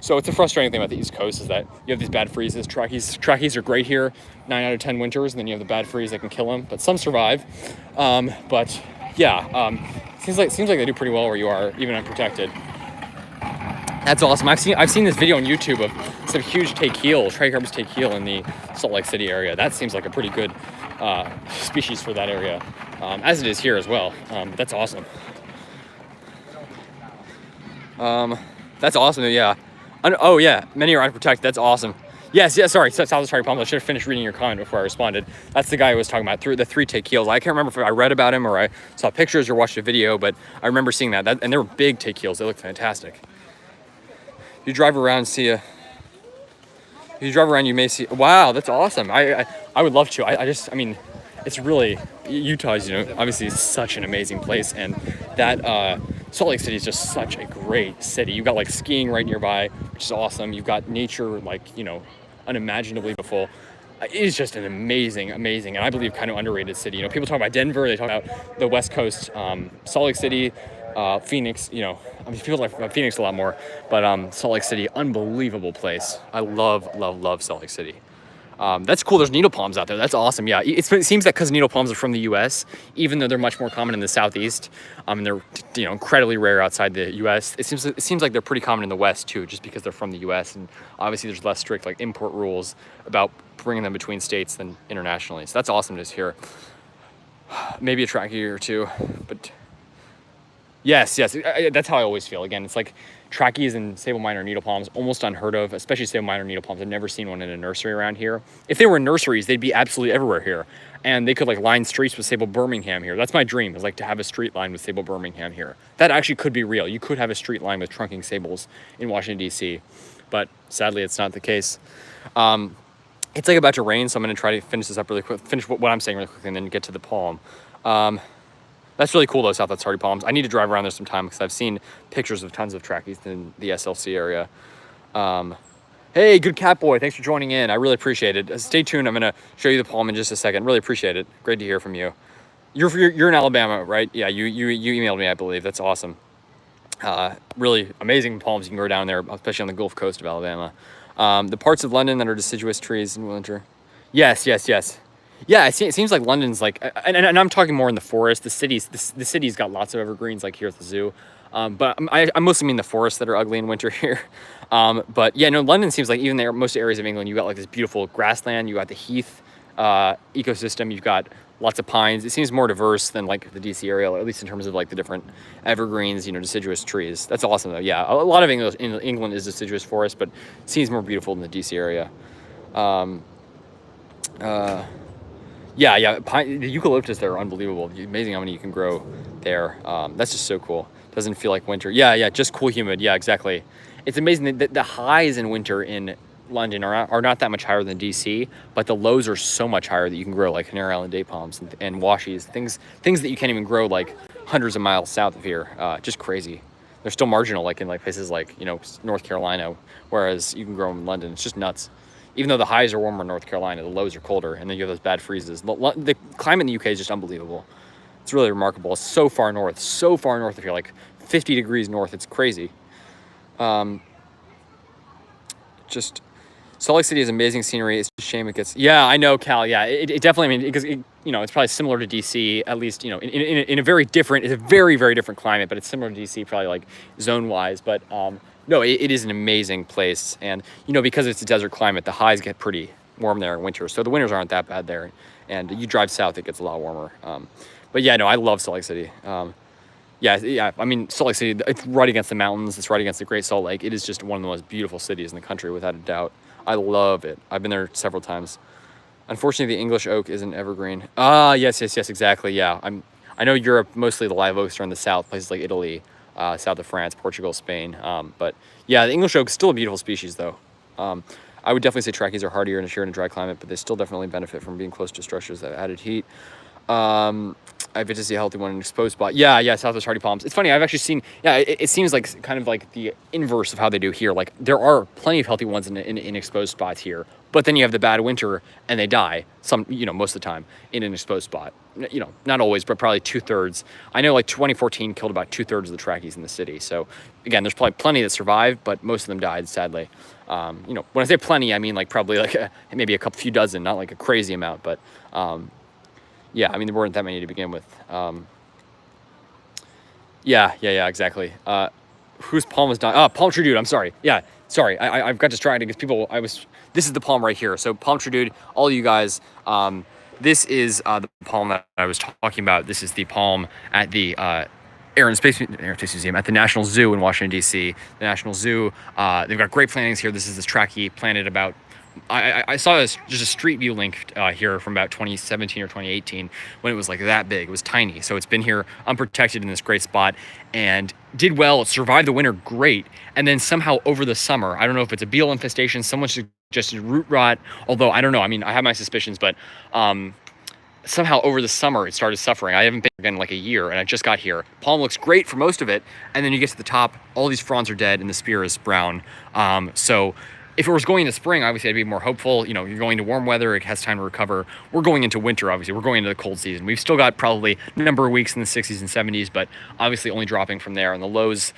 So it's a frustrating thing about the East Coast is that you have these bad freezes. Trackies are great here 9 out of 10 winters, and then you have the bad freeze that can kill them, but some survive. But yeah, seems like they do pretty well where you are, even unprotected. That's awesome. I've seen this video on YouTube of some huge Trachycarpus takeel in the Salt Lake City area. That seems like a pretty good species for that area, as it is here as well. But that's awesome. That's awesome. Yeah. Oh yeah, many are unprotected. That's awesome. Yes. Sorry, Southwest Hardy Palms. I should have finished reading your comment before I responded. That's the guy I was talking about. The 3 takeels. I can't remember if I read about him or I saw pictures or watched a video, but I remember seeing that. And they were big takeels. They look fantastic. You drive around, you may see. Wow, that's awesome. I would love to. I mean, it's really, Utah's, obviously it's such an amazing place, and that Salt Lake City is just such a great city. You've got like skiing right nearby, which is awesome. You've got nature like unimaginably beautiful. It is just an amazing, and I believe kind of underrated city. People talk about Denver, they talk about the West Coast, Salt Lake City, Phoenix. People like Phoenix a lot more, but Salt Lake City, unbelievable place. I love Salt Lake City. That's cool. There's needle palms out there. That's awesome. Yeah, it seems that because needle palms are from the U.S., even though they're much more common in the Southeast, and they're incredibly rare outside the U.S. It seems like they're pretty common in the West too, just because they're from the U.S. and obviously there's less strict like import rules about bringing them between states than internationally. So that's awesome to hear. Maybe a trachea or two, but yes, that's how I always feel. Again, it's like tracheas and sable minor needle palms, almost unheard of, especially sable minor needle palms. I've never seen one in a nursery around here. If they were in nurseries, they'd be absolutely everywhere here. And they could like line streets with sable Birmingham here. That's my dream, is like to have a street line with sable Birmingham here. That actually could be real. You could have a street line with trunking sables in Washington, D.C. But sadly, it's not the case. It's like about to rain, so I'm going to try to finish this up really quick, finish what I'm saying really quickly, and then get to the palm. That's really cool though, Southwest Hardy Palms. I need to drive around there sometime because I've seen pictures of tons of trackies in the SLC area. Hey, good cat boy, thanks for joining in. I really appreciate it. Stay tuned, I'm gonna show you the palm in just a second. Really appreciate it. Great to hear from you. You're in Alabama, right? Yeah, you emailed me, I believe. That's awesome. Really amazing palms you can grow down there, especially on the Gulf Coast of Alabama. The parts of London that are deciduous trees in winter. Yes. Yeah, it seems like London's like, and I'm talking more in the forest. The city's got lots of evergreens like here at the zoo. But I mostly mean the forests that are ugly in winter here. But yeah, no, London seems like even there, most areas of England, you got like this beautiful grassland, you got the heath ecosystem, you've got lots of pines. It seems more diverse than like the DC area, at least in terms of like the different evergreens, deciduous trees. That's awesome though. Yeah, a lot of England is deciduous forest, but it seems more beautiful than the DC area. Yeah, the eucalyptus there are unbelievable. Amazing how many you can grow there. That's just so cool. Doesn't feel like winter. Yeah, just cool, humid. Yeah, exactly. It's amazing that the highs in winter in London are not that much higher than DC, but the lows are so much higher that you can grow like Canary Island date palms and washies, things that you can't even grow like hundreds of miles south of here. Just crazy. They're still marginal, like in like places like, you know, North Carolina, whereas you can grow them in London. It's just nuts. Even though the highs are warmer in North Carolina, the lows are colder, and then you have those bad freezes. The climate in the UK is just unbelievable. It's really remarkable. It's so far north of here, like 50 degrees north. It's crazy. Just Salt Lake City is amazing scenery. It's a shame it gets. Yeah, I know, Cal. Yeah, it definitely. I mean, because you know, it's probably similar to DC, at least, you know, in a very different. It's a very, very different climate, but it's similar to DC, probably like zone wise. But no, it is an amazing place, and you know, because it's a desert climate, the highs get pretty warm there in winter, so the winters aren't that bad there. And you drive south, it gets a lot warmer. But yeah, no, I love Salt Lake City. Yeah. I mean, Salt Lake City, it's right against the mountains. It's right against the Great Salt Lake. It is just one of the most beautiful cities in the country, without a doubt. I love it. I've been there several times. Unfortunately, the English oak isn't evergreen. Ah, yes, exactly. Yeah, I know Europe, mostly the live oaks are in the south, places like Italy, south of France, Portugal, Spain. But yeah, the English oak is still a beautiful species, though. I would definitely say Trackies are hardier and in a dry climate, but they still definitely benefit from being close to structures that have added heat. I've yet to see a healthy one in an exposed spot. Yeah, Southwest hardy palms. It's funny, I've actually seen, it seems like kind of like the inverse of how they do here. Like there are plenty of healthy ones in exposed spots here, but then you have the bad winter and they die most of the time in an exposed spot. You know, not always, but probably 2/3. I know like 2014 killed about 2/3 of the Trackies in the city. So again, there's probably plenty that survived, but most of them died, sadly. When I say plenty, I mean like probably like maybe a few dozen, not like a crazy amount, but yeah, I mean, there weren't that many to begin with. Yeah, exactly. Whose palm was dying? Oh, Palm Tree Dude, I'm sorry. Yeah, sorry. I've got distracted because this is the palm right here. So Palm Tree Dude, all you guys, this is the palm that I was talking about. This is the palm at the Air and Space Museum at the National Zoo in Washington, D.C. The National Zoo, they've got great plantings here. This is this Trackie planted about, I saw just a street view link here from about 2017 or 2018 when it was like that big. It was tiny. So it's been here unprotected in this great spot and did well. It survived the winter great. And then somehow over the summer, I don't know if it's a beetle infestation, someone suggested root rot, although I don't know. I mean, I have my suspicions, but somehow over the summer it started suffering. I haven't been again in like a year and I just got here. Palm looks great for most of it. And then you get to the top, all these fronds are dead and the spear is brown. So if it was going into spring, obviously I'd be more hopeful. You know, you're going to warm weather, it has time to recover. We're going into winter, obviously. We're going into the cold season. We've still got probably a number of weeks in the 60s and 70s, but obviously only dropping from there. And the lows,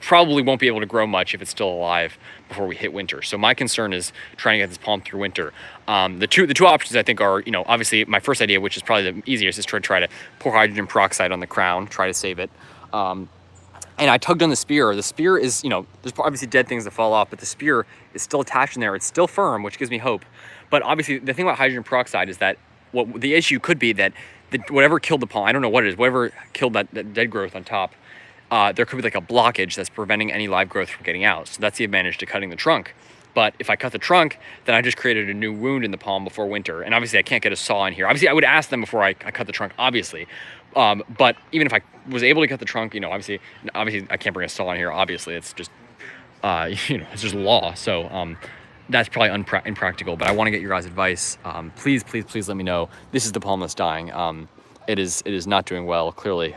probably won't be able to grow much if it's still alive before we hit winter. So my concern is trying to get this palm through winter. The two options I think are, obviously my first idea, which is probably the easiest, is to try to pour hydrogen peroxide on the crown, try to save it. And I tugged on the spear. The spear is, there's obviously dead things that fall off, but the spear is still attached in there. It's still firm, which gives me hope. But obviously, the thing about hydrogen peroxide is that what the issue could be that whatever killed the palm, I don't know what it is, whatever killed that dead growth on top, there could be like a blockage that's preventing any live growth from getting out. So that's the advantage to cutting the trunk. But if I cut the trunk, then I just created a new wound in the palm before winter. And obviously I can't get a saw in here. Obviously I would ask them before I cut the trunk, obviously. But even if I was able to cut the trunk, obviously I can't bring a saw in here. Obviously it's just, it's just law. So that's probably impractical, but I want to get your guys' advice. Please let me know. This is the palm that's dying. It is not doing well, clearly.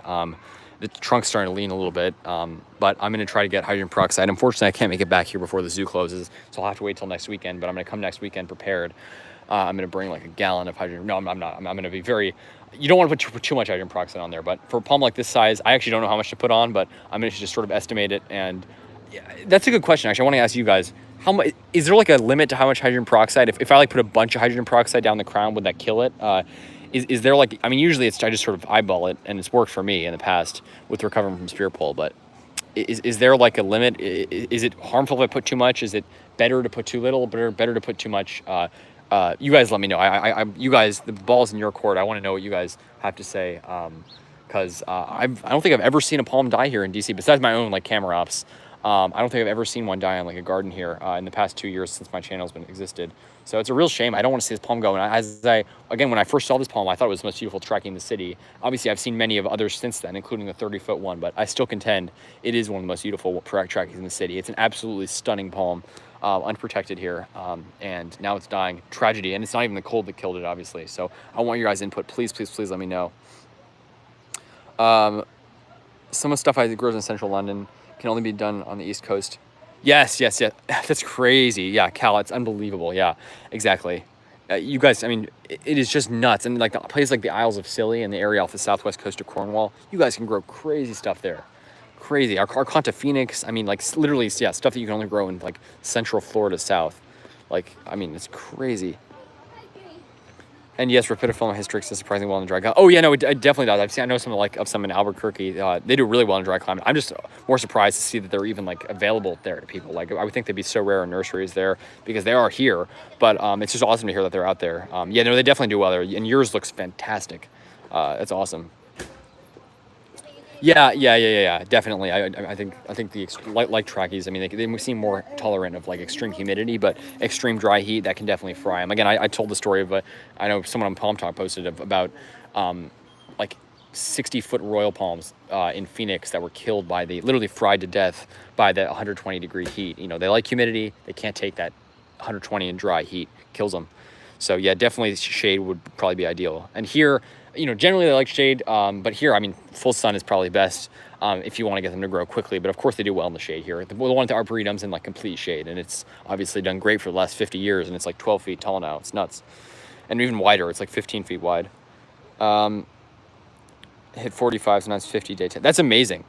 The trunk's starting to lean a little bit, but I'm going to try to get hydrogen peroxide. Unfortunately, I can't make it back here before the zoo closes, so I'll have to wait till next weekend, but I'm going to come next weekend prepared. I'm going to bring like a gallon of hydrogen. No, I'm not. I'm going to be very... You don't want to put too much hydrogen peroxide on there, but for a palm like this size, I actually don't know how much to put on, but I'm going to just sort of estimate it. And yeah, that's a good question, actually. I want to ask you guys, how much is there like a limit to how much hydrogen peroxide? If I like put a bunch of hydrogen peroxide down the crown, would that kill it? Is there like, I mean, usually I just sort of eyeball it, and it's worked for me in the past with recovering from spear pull, but is there like a limit? Is it harmful if I put too much? Is it better to put too little, better to put too much? You guys let me know. You guys, the ball's in your court. I want to know what you guys have to say, because I don't think I've ever seen a palm die here in DC, besides my own like camera ops. I don't think I've ever seen one die in like a garden here in the past 2 years since my channel's been existed. So it's a real shame. I don't want to see this palm go. And again, when I first saw this palm, I thought it was the most beautiful Trackie in the city. Obviously, I've seen many of others since then, including the 30-foot one, but I still contend it is one of the most beautiful Trackies in the city. It's an absolutely stunning palm, unprotected here, and now it's dying. Tragedy, and it's not even the cold that killed it, obviously. So I want your guys' input. Please let me know. Some of the stuff I grows in central London can only be done on the East Coast. Yes, yes, yes. That's crazy. Yeah, Cal, it's unbelievable. Yeah, exactly. You guys, I mean, it is just nuts. And like the places like the Isles of Scilly and the area off the southwest coast of Cornwall, you guys can grow crazy stuff there. Crazy. Our Conta Phoenix, I mean, like literally, yeah, stuff that you can only grow in like central Florida south. Like, I mean, it's crazy. And yes, Rapidifilm Hystrix is surprisingly well in dry climate. Oh yeah, no, it definitely does. I know some of some in Albuquerque. They do really well in dry climate. I'm just more surprised to see that they're even like available there to people. Like I would think they'd be so rare in nurseries there because they are here. But it's just awesome to hear that they're out there. Yeah, no, they definitely do well there. And yours looks fantastic. That's awesome. Yeah, definitely. I think the like trackies. I mean, they seem more tolerant of like extreme humidity, but extreme dry heat that can definitely fry them. Again, I told the story of, I know someone on Palm Talk posted about like 60-foot royal palms in Phoenix that were killed by literally fried to death by the 120-degree heat. You know, they like humidity, they can't take that 120 and dry heat, kills them. So yeah, definitely shade would probably be ideal. And here, you know, generally they like shade, but here, I mean, full sun is probably best if you want to get them to grow quickly. But of course, they do well in the shade here. The one at the Arboretum's in like complete shade, and it's obviously done great for the last 50 years, and it's like 12 feet tall now. It's nuts, and even wider. It's like 15 feet wide. Hit 45, sometimes 50 daytime. That's amazing.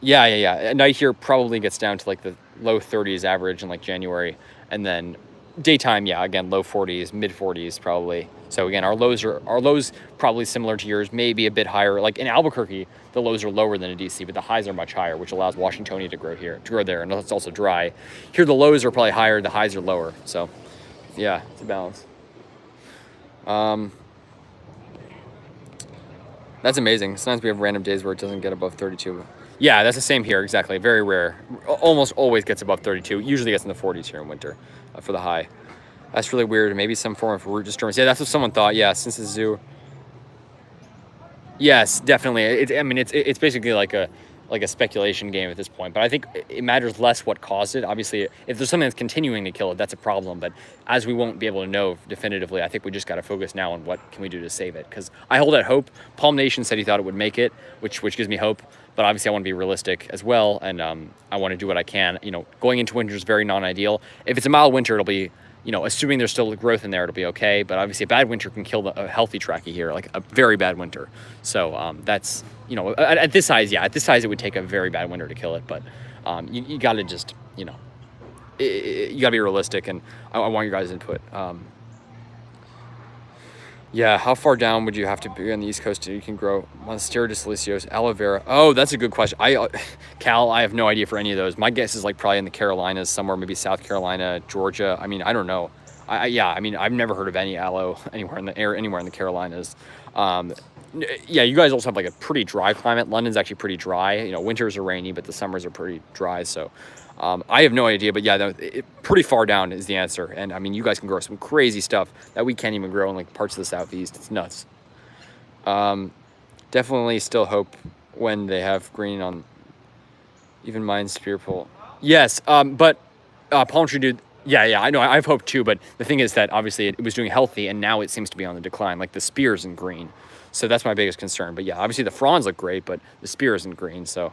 Yeah. At night here probably gets down to like the low 30s average in like January, and then daytime, yeah, again, low 40s, mid 40s probably. So again, our lows probably similar to yours, maybe a bit higher. Like in Albuquerque, the lows are lower than in DC, but the highs are much higher, which allows Washingtonia to grow there, and it's also dry. Here, the lows are probably higher, the highs are lower. So, yeah, it's a balance. That's amazing. Sometimes we have random days where it doesn't get above 32. Yeah, that's the same here, exactly. Very rare. Almost always gets above 32. Usually gets in the 40s here in winter for the high. That's really weird. Maybe some form of root disturbance. Yeah, that's what someone thought. Yeah, since the zoo. Yes, definitely. I mean, it's basically like a speculation game at this point. But I think it matters less what caused it. Obviously, if there's something that's continuing to kill it, that's a problem. But as we won't be able to know definitively, I think we just got to focus now on what can we do to save it. Because I hold out hope. Palm Nation said he thought it would make it, which gives me hope. But obviously, I want to be realistic as well, and I want to do what I can. You know, going into winter is very non-ideal. If it's a mild winter, it'll be, you know, assuming there's still growth in there, it'll be okay. But obviously, a bad winter can kill a healthy trachea here, like a very bad winter. So that's, you know, at this size, yeah, at this size, it would take a very bad winter to kill it. But you got to just, you know, you got to be realistic, and I want your guys' input. Yeah, how far down would you have to be on the East Coast so you can grow Monstera deliciosa, aloe vera? Oh, that's a good question. Cal, I have no idea for any of those. My guess is like probably in the Carolinas somewhere, maybe South Carolina, Georgia. I mean, I don't know. Yeah, I mean, I've never heard of any aloe anywhere in the Carolinas. Yeah, you guys also have like a pretty dry climate. London's actually pretty dry. You know, winters are rainy, but the summers are pretty dry. So I have no idea, but yeah, pretty far down is the answer. And I mean, you guys can grow some crazy stuff that we can't even grow in like parts of the Southeast. It's nuts. Definitely still hope when they have green on even mine spear pole. Yes, but palm tree dude. Yeah, I know. I have hope too, but the thing is that obviously it was doing healthy, and now it seems to be on the decline. Like the spear isn't green, so that's my biggest concern. But yeah, obviously the fronds look great, but the spear isn't green. So,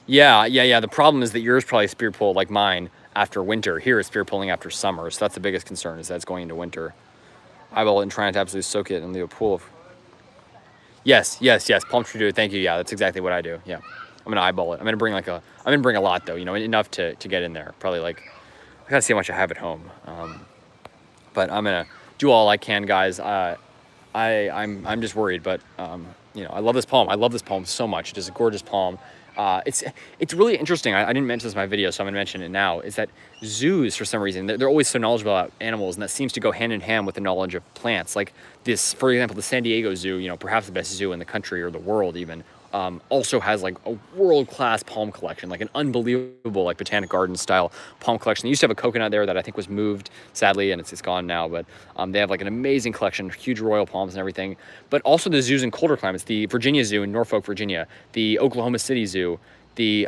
yeah. The problem is that yours probably spear pull like mine after winter. Here it's spear pulling after summer, so that's the biggest concern, is that it's going into winter. Eyeball it and trying to absolutely soak it and leave a pool of. Yes. Palm tree dude. Thank you. Yeah, that's exactly what I do. Yeah. I'm gonna eyeball it. I'm gonna bring a lot though, you know, enough to get in there. Probably like, I gotta see how much I have at home. But I'm gonna do all I can, guys. I'm just worried, but you know, I love this palm. I love this palm so much. It is a gorgeous palm. It's really interesting. I didn't mention this in my video, so I'm gonna mention it now. Is that zoos, for some reason, they're always so knowledgeable about animals, and that seems to go hand in hand with the knowledge of plants. Like this, for example, the San Diego Zoo, you know, perhaps the best zoo in the country or the world even, also has like a world-class palm collection, like an unbelievable like Botanic Garden style palm collection. They used to have a coconut there that I think was moved, sadly, and it's gone now, but they have like an amazing collection, huge royal palms and everything. But also the zoos in colder climates, the Virginia Zoo in Norfolk, Virginia, the Oklahoma City Zoo, the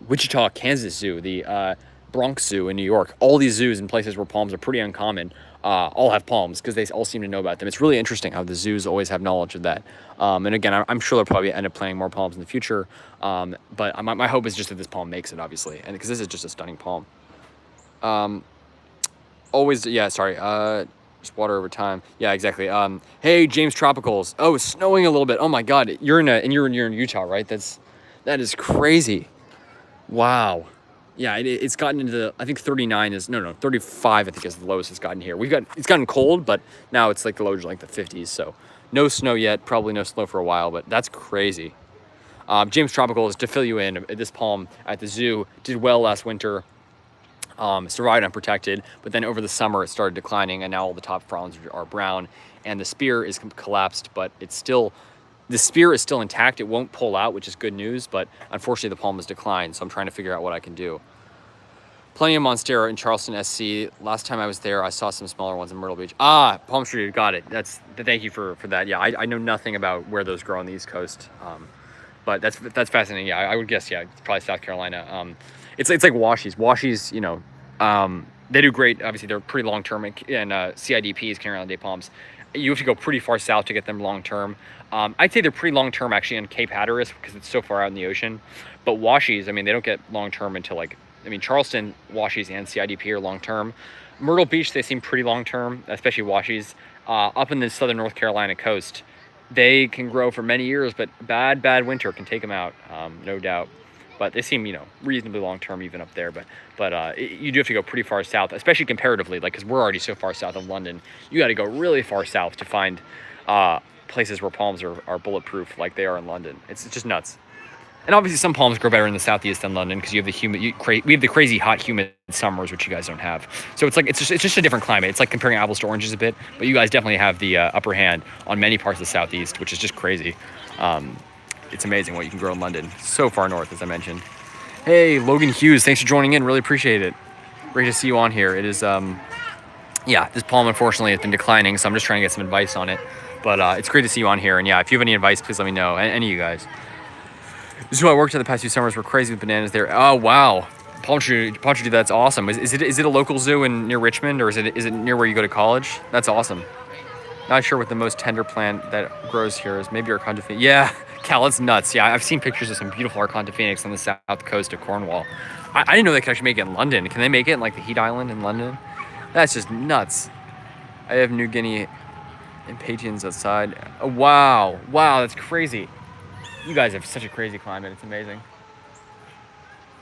Wichita, Kansas Zoo, the Bronx Zoo in New York. All these zoos and places where palms are pretty uncommon all have palms because they all seem to know about them. It's really interesting how the zoos always have knowledge of that. And again, I'm sure they'll probably end up planting more palms in the future. But my hope is just that this palm makes it, obviously, and because this is just a stunning palm. Always, yeah, sorry. Just water over time. Yeah, exactly. Hey, James Tropicals. Oh, it's snowing a little bit. Oh my God, you're in Utah, right? That is crazy. Wow. Yeah, it's gotten into the, I think 39 is, no, 35 I think is the lowest it's gotten here. It's gotten cold, but now it's like the lows are like the 50s. So no snow yet, probably no snow for a while, but that's crazy. James Tropicals, to fill you in, this palm at the zoo did well last winter. Survived unprotected, but then over the summer it started declining, and now all the top fronds are brown, and the spear is collapsed, but the spear is still intact. It won't pull out, which is good news, but unfortunately the palm has declined, so I'm trying to figure out what I can do. Plenty of Monstera in Charleston, SC. Last time I was there, I saw some smaller ones in Myrtle Beach. Palm Street, got it. Thank you for that. Yeah, I know nothing about where those grow on the East Coast, but that's fascinating. Yeah, I would guess, yeah, it's probably South Carolina. It's like washies. Washies, they do great. Obviously, they're pretty long term, and CIDPs, Canary Island Day palms. You have to go pretty far south to get them long term. I'd say they're pretty long term actually on Cape Hatteras because it's so far out in the ocean. But washies, they don't get long term until Charleston washies and CIDP are long term. Myrtle Beach, they seem pretty long term, especially washies. Up in the southern North Carolina coast, they can grow for many years, but bad winter can take them out, no doubt. But they seem, reasonably long-term even up there. But you do have to go pretty far south, especially comparatively, because we're already so far south of London. You got to go really far south to find places where palms are bulletproof like they are in London. It's just nuts. And obviously some palms grow better in the southeast than London because you have we have the crazy hot, humid summers, which you guys don't have. So it's just a different climate. It's like comparing apples to oranges a bit, but you guys definitely have the upper hand on many parts of the southeast, which is just crazy. It's amazing what you can grow in London. So far north, as I mentioned. Hey, Logan Hughes, thanks for joining in. Really appreciate it. Great to see you on here. It is, this palm unfortunately has been declining, so I'm just trying to get some advice on it. But it's great to see you on here. And yeah, if you have any advice, please let me know. Any of you guys. This is who I worked at the past few summers. We're crazy with bananas there. Oh, wow. Palm tree, that's awesome. Is it a local zoo near Richmond, or is it near where you go to college? That's awesome. Not sure what the most tender plant that grows here is. Maybe Archonta phoenix. Yeah, Cal, it's nuts. Yeah, I've seen pictures of some beautiful Archonta phoenix on the south coast of Cornwall. I didn't know they could actually make it in London. Can they make it in the Heat Island in London? That's just nuts. I have New Guinea impatiens outside. Oh, wow, that's crazy. You guys have such a crazy climate. It's amazing.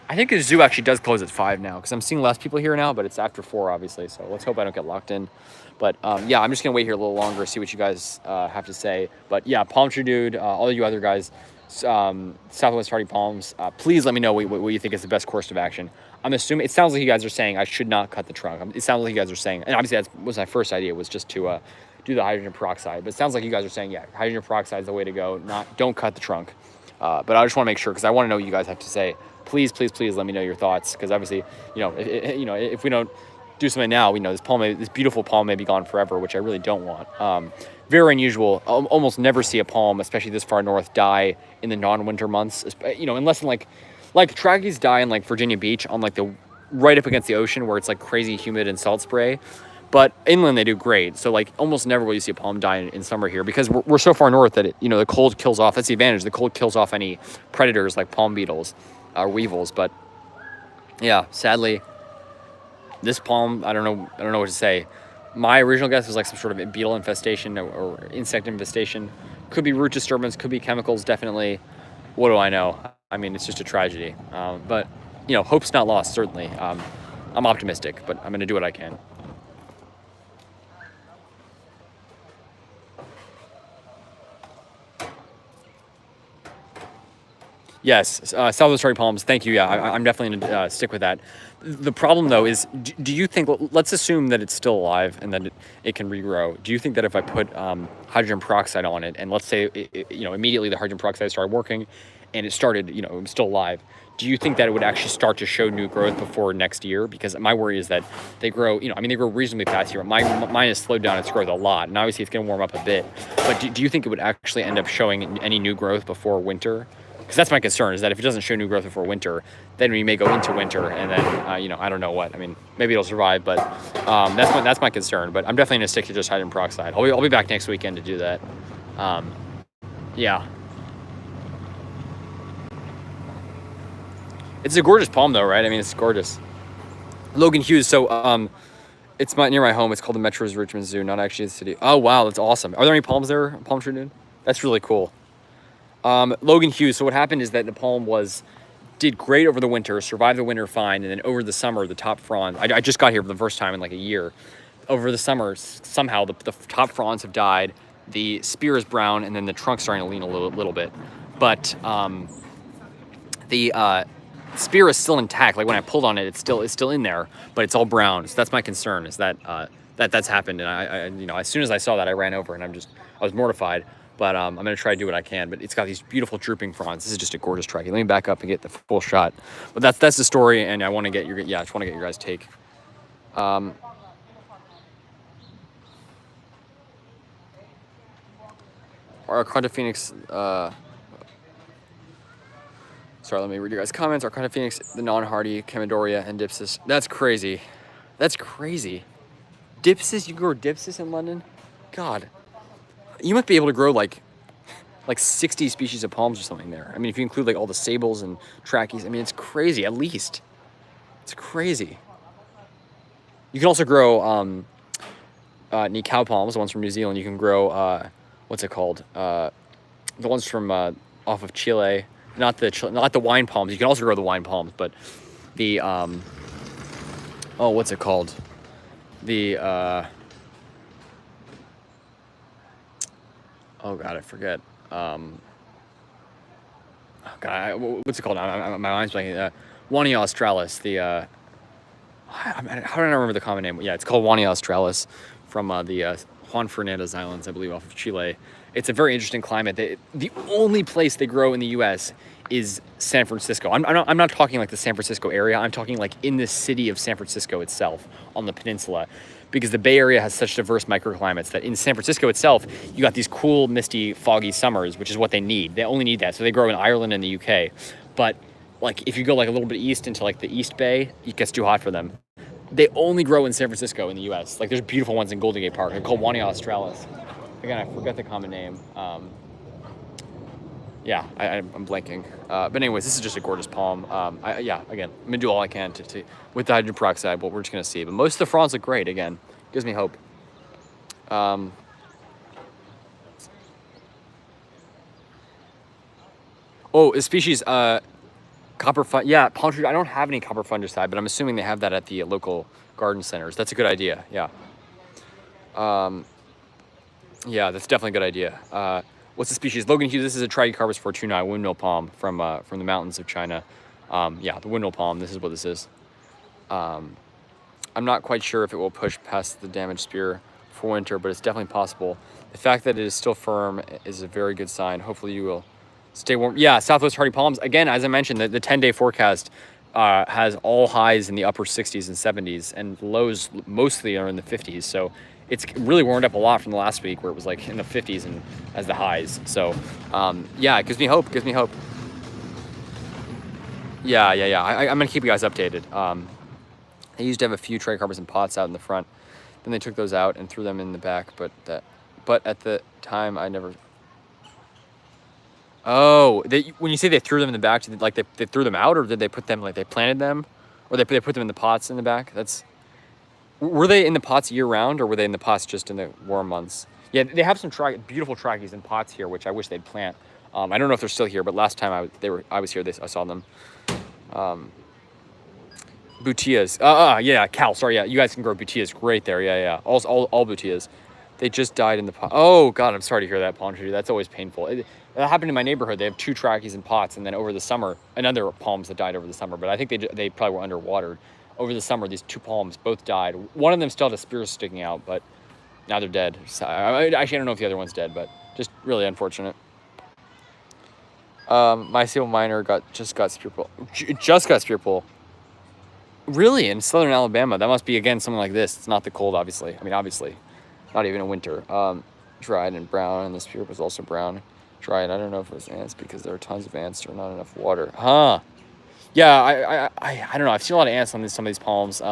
I think the zoo actually does close at 5 now because I'm seeing less people here now, but it's after 4, obviously. So let's hope I don't get locked in. But yeah, I'm just going to wait here a little longer, see what you guys have to say. But yeah, Palm Tree Dude, all you other guys, Southwest Hardy Palms, please let me know what you think is the best course of action. I'm assuming, it sounds like you guys are saying I should not cut the trunk. It sounds like you guys are saying, and obviously that was my first idea, was just to do the hydrogen peroxide. But it sounds like you guys are saying, yeah, hydrogen peroxide is the way to go. Don't cut the trunk. But I just want to make sure because I want to know what you guys have to say. Please let me know your thoughts because obviously, if we don't do something now, this beautiful palm may be gone forever, which I really don't want. Very unusual. Almost never see a palm, especially this far north, die in the non-winter months. Unless in like tragedies die in Virginia Beach on the right up against the ocean where it's crazy humid and salt spray. But inland they do great. So almost never will you see a palm die in summer here because we're so far north that the cold kills off. That's the advantage. The cold kills off any predators like palm beetles or weevils. But yeah, sadly, this palm, I don't know what to say. My original guess was some sort of beetle infestation or insect infestation. Could be root disturbance, could be chemicals, definitely. What do I know? It's just a tragedy. But hope's not lost, certainly. I'm optimistic, but I'm going to do what I can. Yes, Southwest Hardy Palms, thank you. Yeah, I'm definitely going to stick with that. The problem, though, is do you think, let's assume that it's still alive and that it can regrow. Do you think that if I put hydrogen peroxide on it, and let's say, immediately the hydrogen peroxide started working and it started, it was still alive, do you think that it would actually start to show new growth before next year? Because my worry is that they grow, they grow reasonably fast here. Mine has slowed down its growth a lot, and obviously it's going to warm up a bit. But do you think it would actually end up showing any new growth before winter? because that's my concern, is that if it doesn't show new growth before winter, then we may go into winter, and then, you know, I don't know what. I mean, maybe it'll survive, but that's my concern. But I'm definitely going to stick to just hydrogen peroxide. I'll be back next weekend to do that. Yeah. It's a gorgeous palm, though, right? I mean, it's gorgeous. Logan Hughes. So, it's near my home. It's called the Metro's Richmond Zoo, not actually the city. Oh, wow, that's awesome. Are there any palms there, Palm Tree Dude? That's really cool. Logan Hughes. So what happened is that the palm did great over the winter, survived the winter fine, and then over the summer, the top fronds. I just got here for the first time in like a year. Over the summer, somehow the top fronds have died. The spear is brown, and then the trunk's starting to lean a little bit. But the spear is still intact. Like when I pulled on it, it's still in there, but it's all brown. So that's my concern, is that that's happened. And I you know, as soon as I saw that, I ran over, and I was mortified. But I'm gonna try to do what I can. But it's got these beautiful drooping fronds. This is just a gorgeous trachea. Let me back up and get the full shot. But that's the story, and I want to get I just want to get your guys' take. Arconda Phoenix. Sorry, let me read your guys' comments. Arconda Phoenix, the non-hardy, Chamaedorea, and Dipsis. That's crazy. That's crazy. Dipsis? You grow Dipsis in London? God. You must be able to grow like 60 species of palms or something there. I mean, if you include like all the sables and trachees, I mean, it's crazy, at least. It's crazy. You can also grow cow palms, the ones from New Zealand. You can grow, what's it called? The ones from off of Chile. Not the wine palms. You can also grow the wine palms, but the, what's it called? The, oh God, I forget. God, what's it called? My mind's blanking. Wania australis. How do I remember the common name? Yeah, it's called Wania australis from the Juan Fernandez Islands, I believe, off of Chile. It's a very interesting climate. The only place they grow in the U.S. is San Francisco. I'm not talking like the San Francisco area. I'm talking like in the city of San Francisco itself on the peninsula, because the Bay Area has such diverse microclimates that in San Francisco itself, you got these cool, misty, foggy summers, which is what they need. They only need that. So they grow in Ireland and the UK. But like if you go like a little bit east into like the East Bay, it gets too hot for them. They only grow in San Francisco in the US. Like there's beautiful ones in Golden Gate Park. They're called Wania australis. Again, I forget the common name. Yeah, I'm blanking. But anyways, this is just a gorgeous palm. Again, I'm gonna do all I can to with the hydrogen peroxide, but we're just gonna see. But most of the fronds look great. Again, gives me hope. The species, copper fund. Yeah, palm tree. I don't have any copper fungicide, but I'm assuming they have that at the local garden centers. That's a good idea. Yeah. Yeah, that's definitely a good idea. What's the species? Logan Hughes. This is a Tricarbis fortunae windmill palm from the mountains of China. Yeah, the windmill palm. This is what this is. I'm not quite sure if it will push past the damaged spear for winter, but it's definitely possible. The fact that it is still firm is a very good sign. Hopefully you will stay warm. Yeah, Southwest hardy palms. Again, as I mentioned, the 10-day forecast has all highs in the upper 60s and 70s, and lows mostly are in the 50s. So it's really warmed up a lot from the last week where it was like in the 50s and as the highs. So yeah, it gives me hope. Yeah. I'm gonna keep you guys updated. They used to have a few Tricarbis in pots out in the front. Then they took those out and threw them in the back. But at the time, I never. Oh, when you say they threw them in the back, did they threw them out, or did they put them like they planted them, or they put them in the pots in the back? Were they in the pots year round, or were they in the pots just in the warm months? Yeah, they have some beautiful trachees in pots here, which I wish they'd plant. I don't know if they're still here, but last time I was here, I saw them. Butias. Yeah, Cal. Sorry, yeah, you guys can grow butias. Great there. Yeah. All butias. They just died in the pot. Oh God, I'm sorry to hear that, palm tree. That's always painful. That happened in my neighborhood. They have 2 trachees in pots, and then over the summer, another palms that died over the summer. But I think they probably were underwatered. Over the summer, these 2 palms both died. One of them still had a spear sticking out, but now they're dead. So, actually, I don't know if the other one's dead, but just really unfortunate. My sable minor just got spear pull. Just got spear pull. Really? In southern Alabama? That must be, again, something like this. It's not the cold, obviously. I mean, obviously. Not even in winter. Dried and brown, and the spear was also brown. Try it. I don't know if it was ants because there are tons of ants or not enough water. Huh. Yeah, I don't know. I've seen a lot of ants on some of these palms.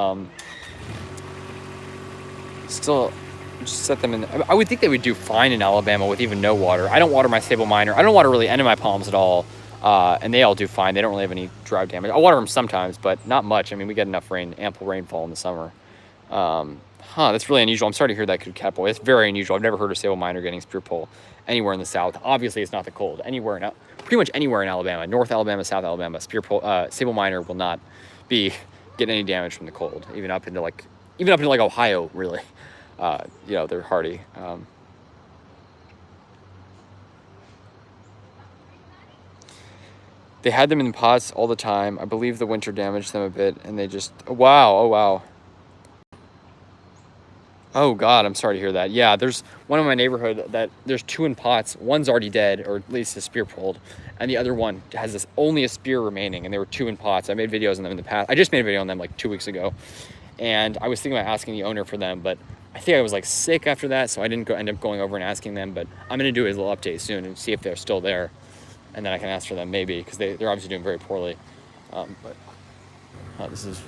Still, just set them in. I would think they would do fine in Alabama with even no water. I don't water my Sable Minor. I don't water really any of my palms at all. And they all do fine. They don't really have any drought damage. I water them sometimes, but not much. I mean, we get enough rain, ample rainfall in the summer. That's really unusual. I'm sorry to hear that, catboy. It's very unusual. I've never heard of Sable Minor getting spear pole anywhere in the South. Obviously, it's not the cold. Pretty much anywhere in Alabama, North Alabama, South Alabama, Sable Minor will not be getting any damage from the cold, even up into like Ohio, really. They're hardy. They had them in pots all the time. I believe the winter damaged them a bit, and they just... Oh, wow. Oh, God, I'm sorry to hear that. Yeah, there's one in my neighborhood that there's 2 in pots. One's already dead, or at least a spear pulled, and the other one has only a spear remaining, and there were 2 in pots. I made videos on them in the past. I just made a video on them like 2 weeks ago, and I was thinking about asking the owner for them, but I think I was like sick after that, so I didn't end up going over and asking them, but I'm going to do a little update soon and see if they're still there. And then I can ask for them maybe, because they're obviously doing very poorly. This is,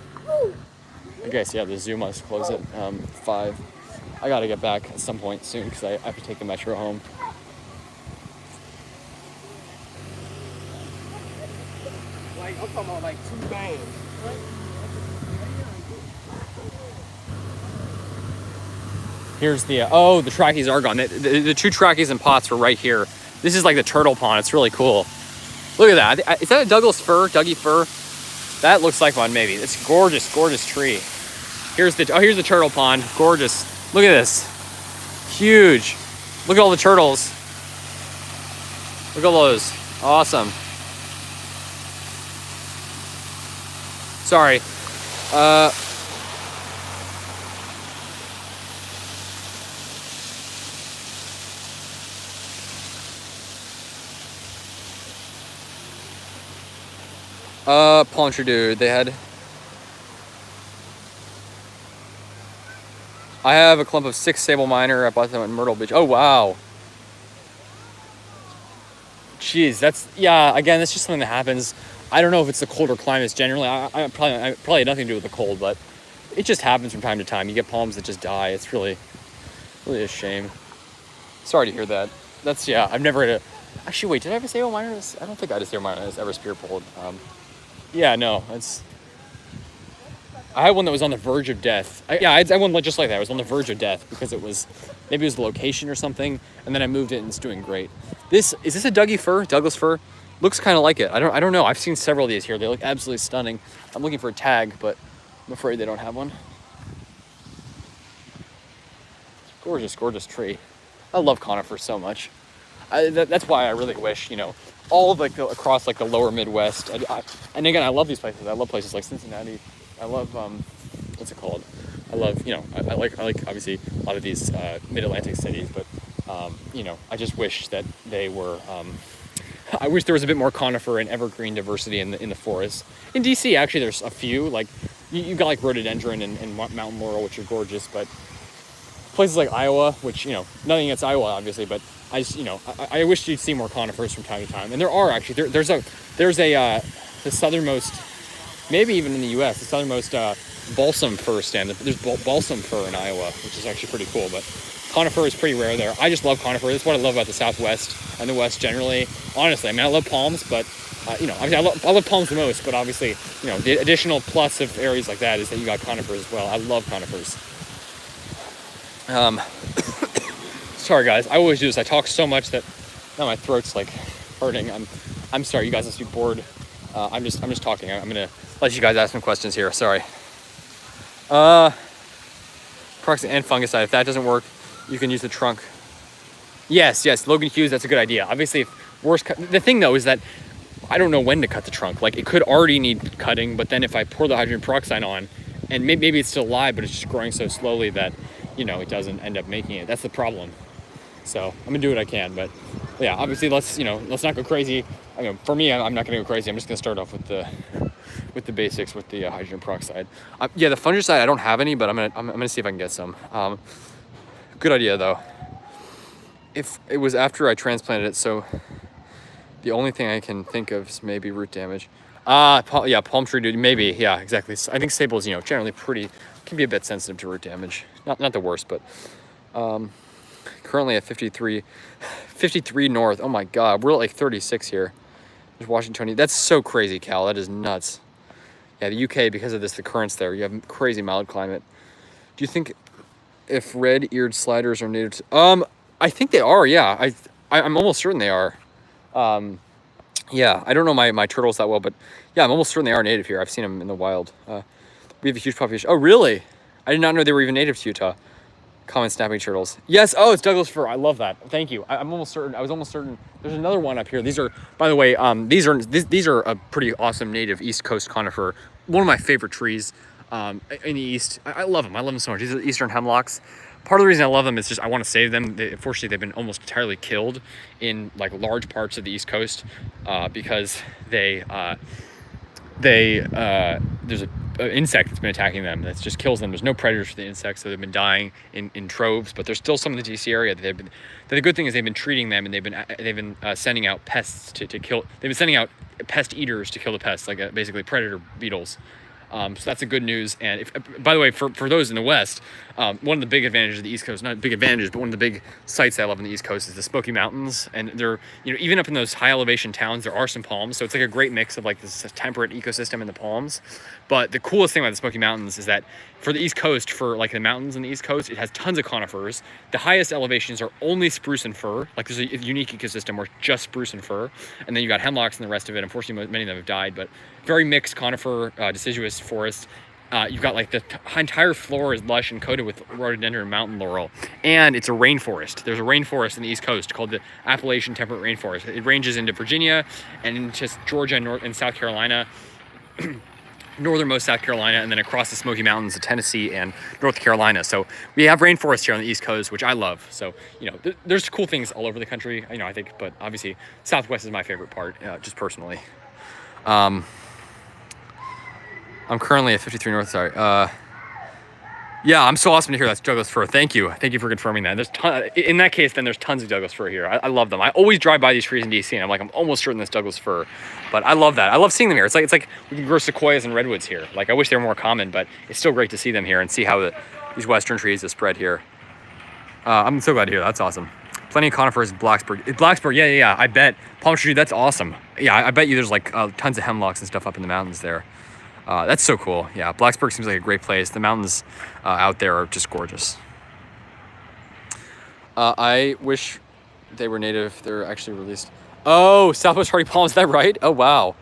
I guess, yeah, the zoo must close at 5. I got to get back at some point soon because I have to take the metro home. Like, I'm talking about like 2 bands. Here's the, the trackies are gone. The 2 trackies and pots were right here. This is like the turtle pond. It's really cool. Look at that. Is that a Dougie fir? That looks like one, maybe. It's gorgeous, gorgeous tree. Here's the turtle pond. Gorgeous. Look at this. Huge. Look at all the turtles. Look at all those. Awesome. Sorry. Pontchartrain, they had... I have a clump of 6 Sable Minor. I bought them in Myrtle Beach. Oh, wow. Jeez, again, that's just something that happens. I don't know if it's the colder climates generally. I probably had nothing to do with the cold, but it just happens from time to time. You get palms that just die. It's really, really a shame. Sorry to hear that. I've never had a... Actually, wait, did I have a Sable Minor? I don't think I had a Sable Minor that's ever spear pulled. Yeah, no, I had one that was on the verge of death. I had one just like that. It was on the verge of death because maybe it was the location or something, and then I moved it and it's doing great. Is this a Douglas fir? Looks kind of like it. I don't know. I've seen several of these here. They look absolutely stunning. I'm looking for a tag, but I'm afraid they don't have one. Gorgeous, gorgeous tree. I love conifers so much. That's why I really wish, all of across the lower Midwest. And again, I love these places. I love places like Cincinnati. I love what's it called? I love I like obviously a lot of these mid-Atlantic cities, but I just wish that they were. I wish there was a bit more conifer and evergreen diversity in the forest. In DC, actually, there's a few. Like you got like rhododendron and mountain laurel, which are gorgeous, but places like Iowa, which nothing against Iowa, obviously, but I wish you'd see more conifers from time to time. And there are actually there's the southernmost, maybe even in the U.S., the southernmost balsam fir stand. There's balsam fir in Iowa, which is actually pretty cool. But conifer is pretty rare there. I just love conifer. That's what I love about the Southwest and the West generally. Honestly, I mean, I love palms, but obviously I love palms the most. But obviously, the additional plus of areas like that is that you got conifers as well. I love conifers. Sorry guys, I always do this. I talk so much that now my throat's like hurting. I'm sorry, you guys must be bored. I'm just talking. I'm gonna let you guys ask some questions here. Sorry. Proxy and fungicide. If that doesn't work, you can use the trunk. Yes, Logan Hughes. That's a good idea. Obviously, the thing though is that I don't know when to cut the trunk. Like it could already need cutting, but then if I pour the hydrogen peroxide on, and maybe it's still alive, but it's just growing so slowly that it doesn't end up making it. That's the problem. So I'm gonna do what I can, but yeah, obviously let's not go crazy. I mean, for me, I'm not gonna go crazy. I'm just gonna start off with the basics with the hydrogen peroxide. The fungicide I don't have any, but I'm gonna see if I can get some. Good idea though. if it was after I transplanted it, so the only thing I can think of is maybe root damage. Yeah, palm tree, dude, maybe, yeah, exactly. I think staples, you know, generally can be a bit sensitive to root damage. Not the worst, but currently at 53 north. Oh my God, we're at like 36 here. There's Washingtonian. That's so crazy, Cal. That is nuts. Yeah, the UK, because of this, the currents there, you have crazy mild climate. Do you think if red-eared sliders are native to, I think they are, yeah. I'm almost certain they are. Yeah, I don't know my turtles that well, but yeah, I'm almost certain they are native here. I've seen them in the wild. We have a huge population. Oh, really? I did not know they were even native to Utah. Common snapping turtles. Yes. Oh, it's Douglas fir. I love that. Thank you. I'm almost certain. I was almost certain. There's another one up here. These are, by the way, these are a pretty awesome native East Coast conifer. One of my favorite trees in the East. I love them. I love them so much. These are eastern hemlocks. Part of the reason I love them is just I want to save them. Unfortunately, they've been almost entirely killed in like large parts of the East Coast because there's an insect that's been attacking them that just kills them. There's no predators for the insects, so they've been dying in troves. But there's still some in the DC area that the good thing is they've been treating them, and they've been sending out pests to kill. They've been sending out pest eaters to kill the pests, like basically predator beetles. So that's the good news. And if, by the way, for those in the West, one of the big advantages of the East Coast, not big advantages, but one of the big sites I love in the East Coast is the Smoky Mountains. And they're, you know, even up in those high elevation towns, there are some palms. So it's like a great mix of like this temperate ecosystem in the palms. But the coolest thing about the Smoky Mountains is that for the East Coast, for like the mountains in the East Coast, it has tons of conifers. The highest elevations are only spruce and fir. Like there's a unique ecosystem where it's just spruce and fir. And then you got hemlocks and the rest of it. Unfortunately, many of them have died, but very mixed conifer, deciduous forest. You've got like the entire floor is lush and coated with rhododendron and mountain laurel. And it's a rainforest. There's a rainforest in the East Coast called the Appalachian Temperate Rainforest. It ranges into Virginia and into Georgia and South Carolina. Northernmost South Carolina, and then across the Smoky Mountains of Tennessee and North Carolina. So we have rainforest here on the East Coast, which I love. So, you know, there's cool things all over the country, you know, I think, but obviously Southwest is my favorite part, just personally. I'm currently at 53 North, sorry. Yeah, I'm so awesome to hear that's Douglas fir. Thank you for confirming that. In that case, then there's tons of Douglas fir here. I love them. I always drive by these trees in DC, and I'm almost certain that's Douglas fir. But I love that. I love seeing them here. It's like we can grow sequoias and redwoods here. Like I wish they were more common, but it's still great to see them here and see how these western trees have spread here. I'm so glad to hear that. That's awesome. Plenty of conifers in Blacksburg. Blacksburg, yeah. I bet palm tree. That's awesome. Yeah, I bet you there's like tons of hemlocks and stuff up in the mountains there. That's so cool. Yeah, Blacksburg seems like a great place. The mountains out there are just gorgeous. I wish they were native. They're actually released. Oh, Southwest hardy palms, is that right? Oh, wow.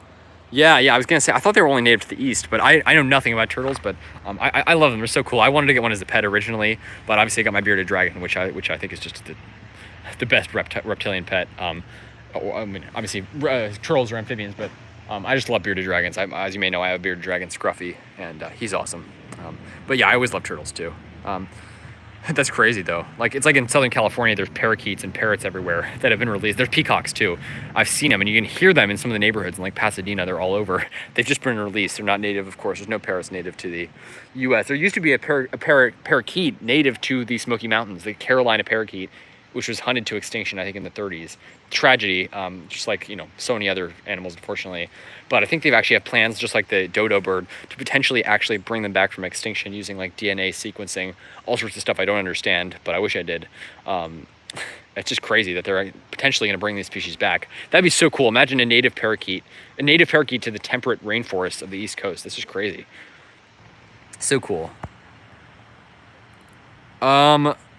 Yeah, I was gonna say, I thought they were only native to the east, but I know nothing about turtles, but I love them. They're so cool. I wanted to get one as a pet originally, but obviously I got my bearded dragon, which I think is just the best reptilian pet. I mean, obviously turtles are amphibians, but I just love bearded dragons. As you may know, I have a bearded dragon, Scruffy, and he's awesome. But yeah, I always love turtles too. That's crazy though. Like it's like in Southern California, there's parakeets and parrots everywhere that have been released. There's peacocks too. I've seen them, and you can hear them in some of the neighborhoods in like Pasadena. They're all over. They've just been released. They're not native, of course. There's no parrots native to the U.S. There used to be a parakeet native to the Smoky Mountains, the Carolina parakeet, which was hunted to extinction, I think, in the 30s. Tragedy, just like, you know, so many other animals, unfortunately. But I think they've actually have plans, just like the dodo bird, to potentially actually bring them back from extinction using like DNA sequencing, all sorts of stuff I don't understand, but I wish I did. It's just crazy that they're potentially going to bring these species back. That'd be so cool. Imagine a native parakeet to the temperate rainforests of the East Coast. This is crazy. So cool.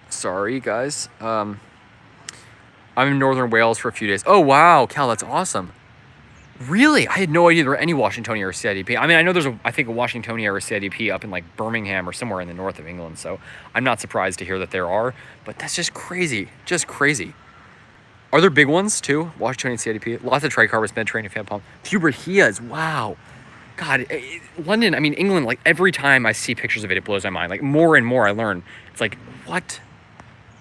Sorry guys. I'm in northern Wales for a few days. Oh wow, Cal, that's awesome. Really? I had no idea there were any Washingtonia or CIDP. I mean, I know there's I think a Washingtonia or a CIDP up in like Birmingham or somewhere in the north of England, so I'm not surprised to hear that there are, but that's just crazy. Just crazy. Are there big ones too? Washingtonian CIDP? Lots of tricarpus, Mediterranean fan palm. Fuberhias, wow. God, London, I mean, England, like every time I see pictures of it, it blows my mind. Like more and more I learn. It's like, what?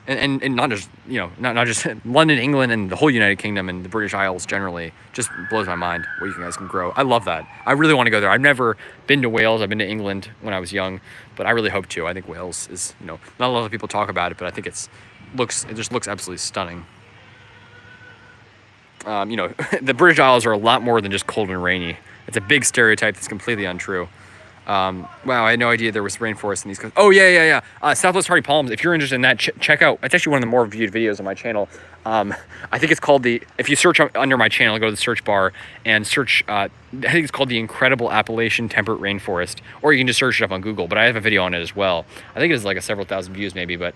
And not just, you know, not just London, England, and the whole United Kingdom and the British Isles generally just blows my mind what you guys can grow. I love that. I really want to go there. I've never been to Wales. I've been to England when I was young, but I really hope to. I think Wales is, you know, not a lot of people talk about it, but I think it's just looks absolutely stunning. You know, the British Isles are a lot more than just cold and rainy. It's a big stereotype that's completely untrue. Wow, I had no idea there was rainforest in these coasts. Oh, yeah. Southwest Hardy Palms. If you're interested in that, check out. It's actually one of the more viewed videos on my channel. I think it's called if you search under my channel, go to the search bar and search, I think it's called The Incredible Appalachian Temperate Rainforest. Or you can just search it up on Google, but I have a video on it as well. I think it's like a several thousand views maybe, but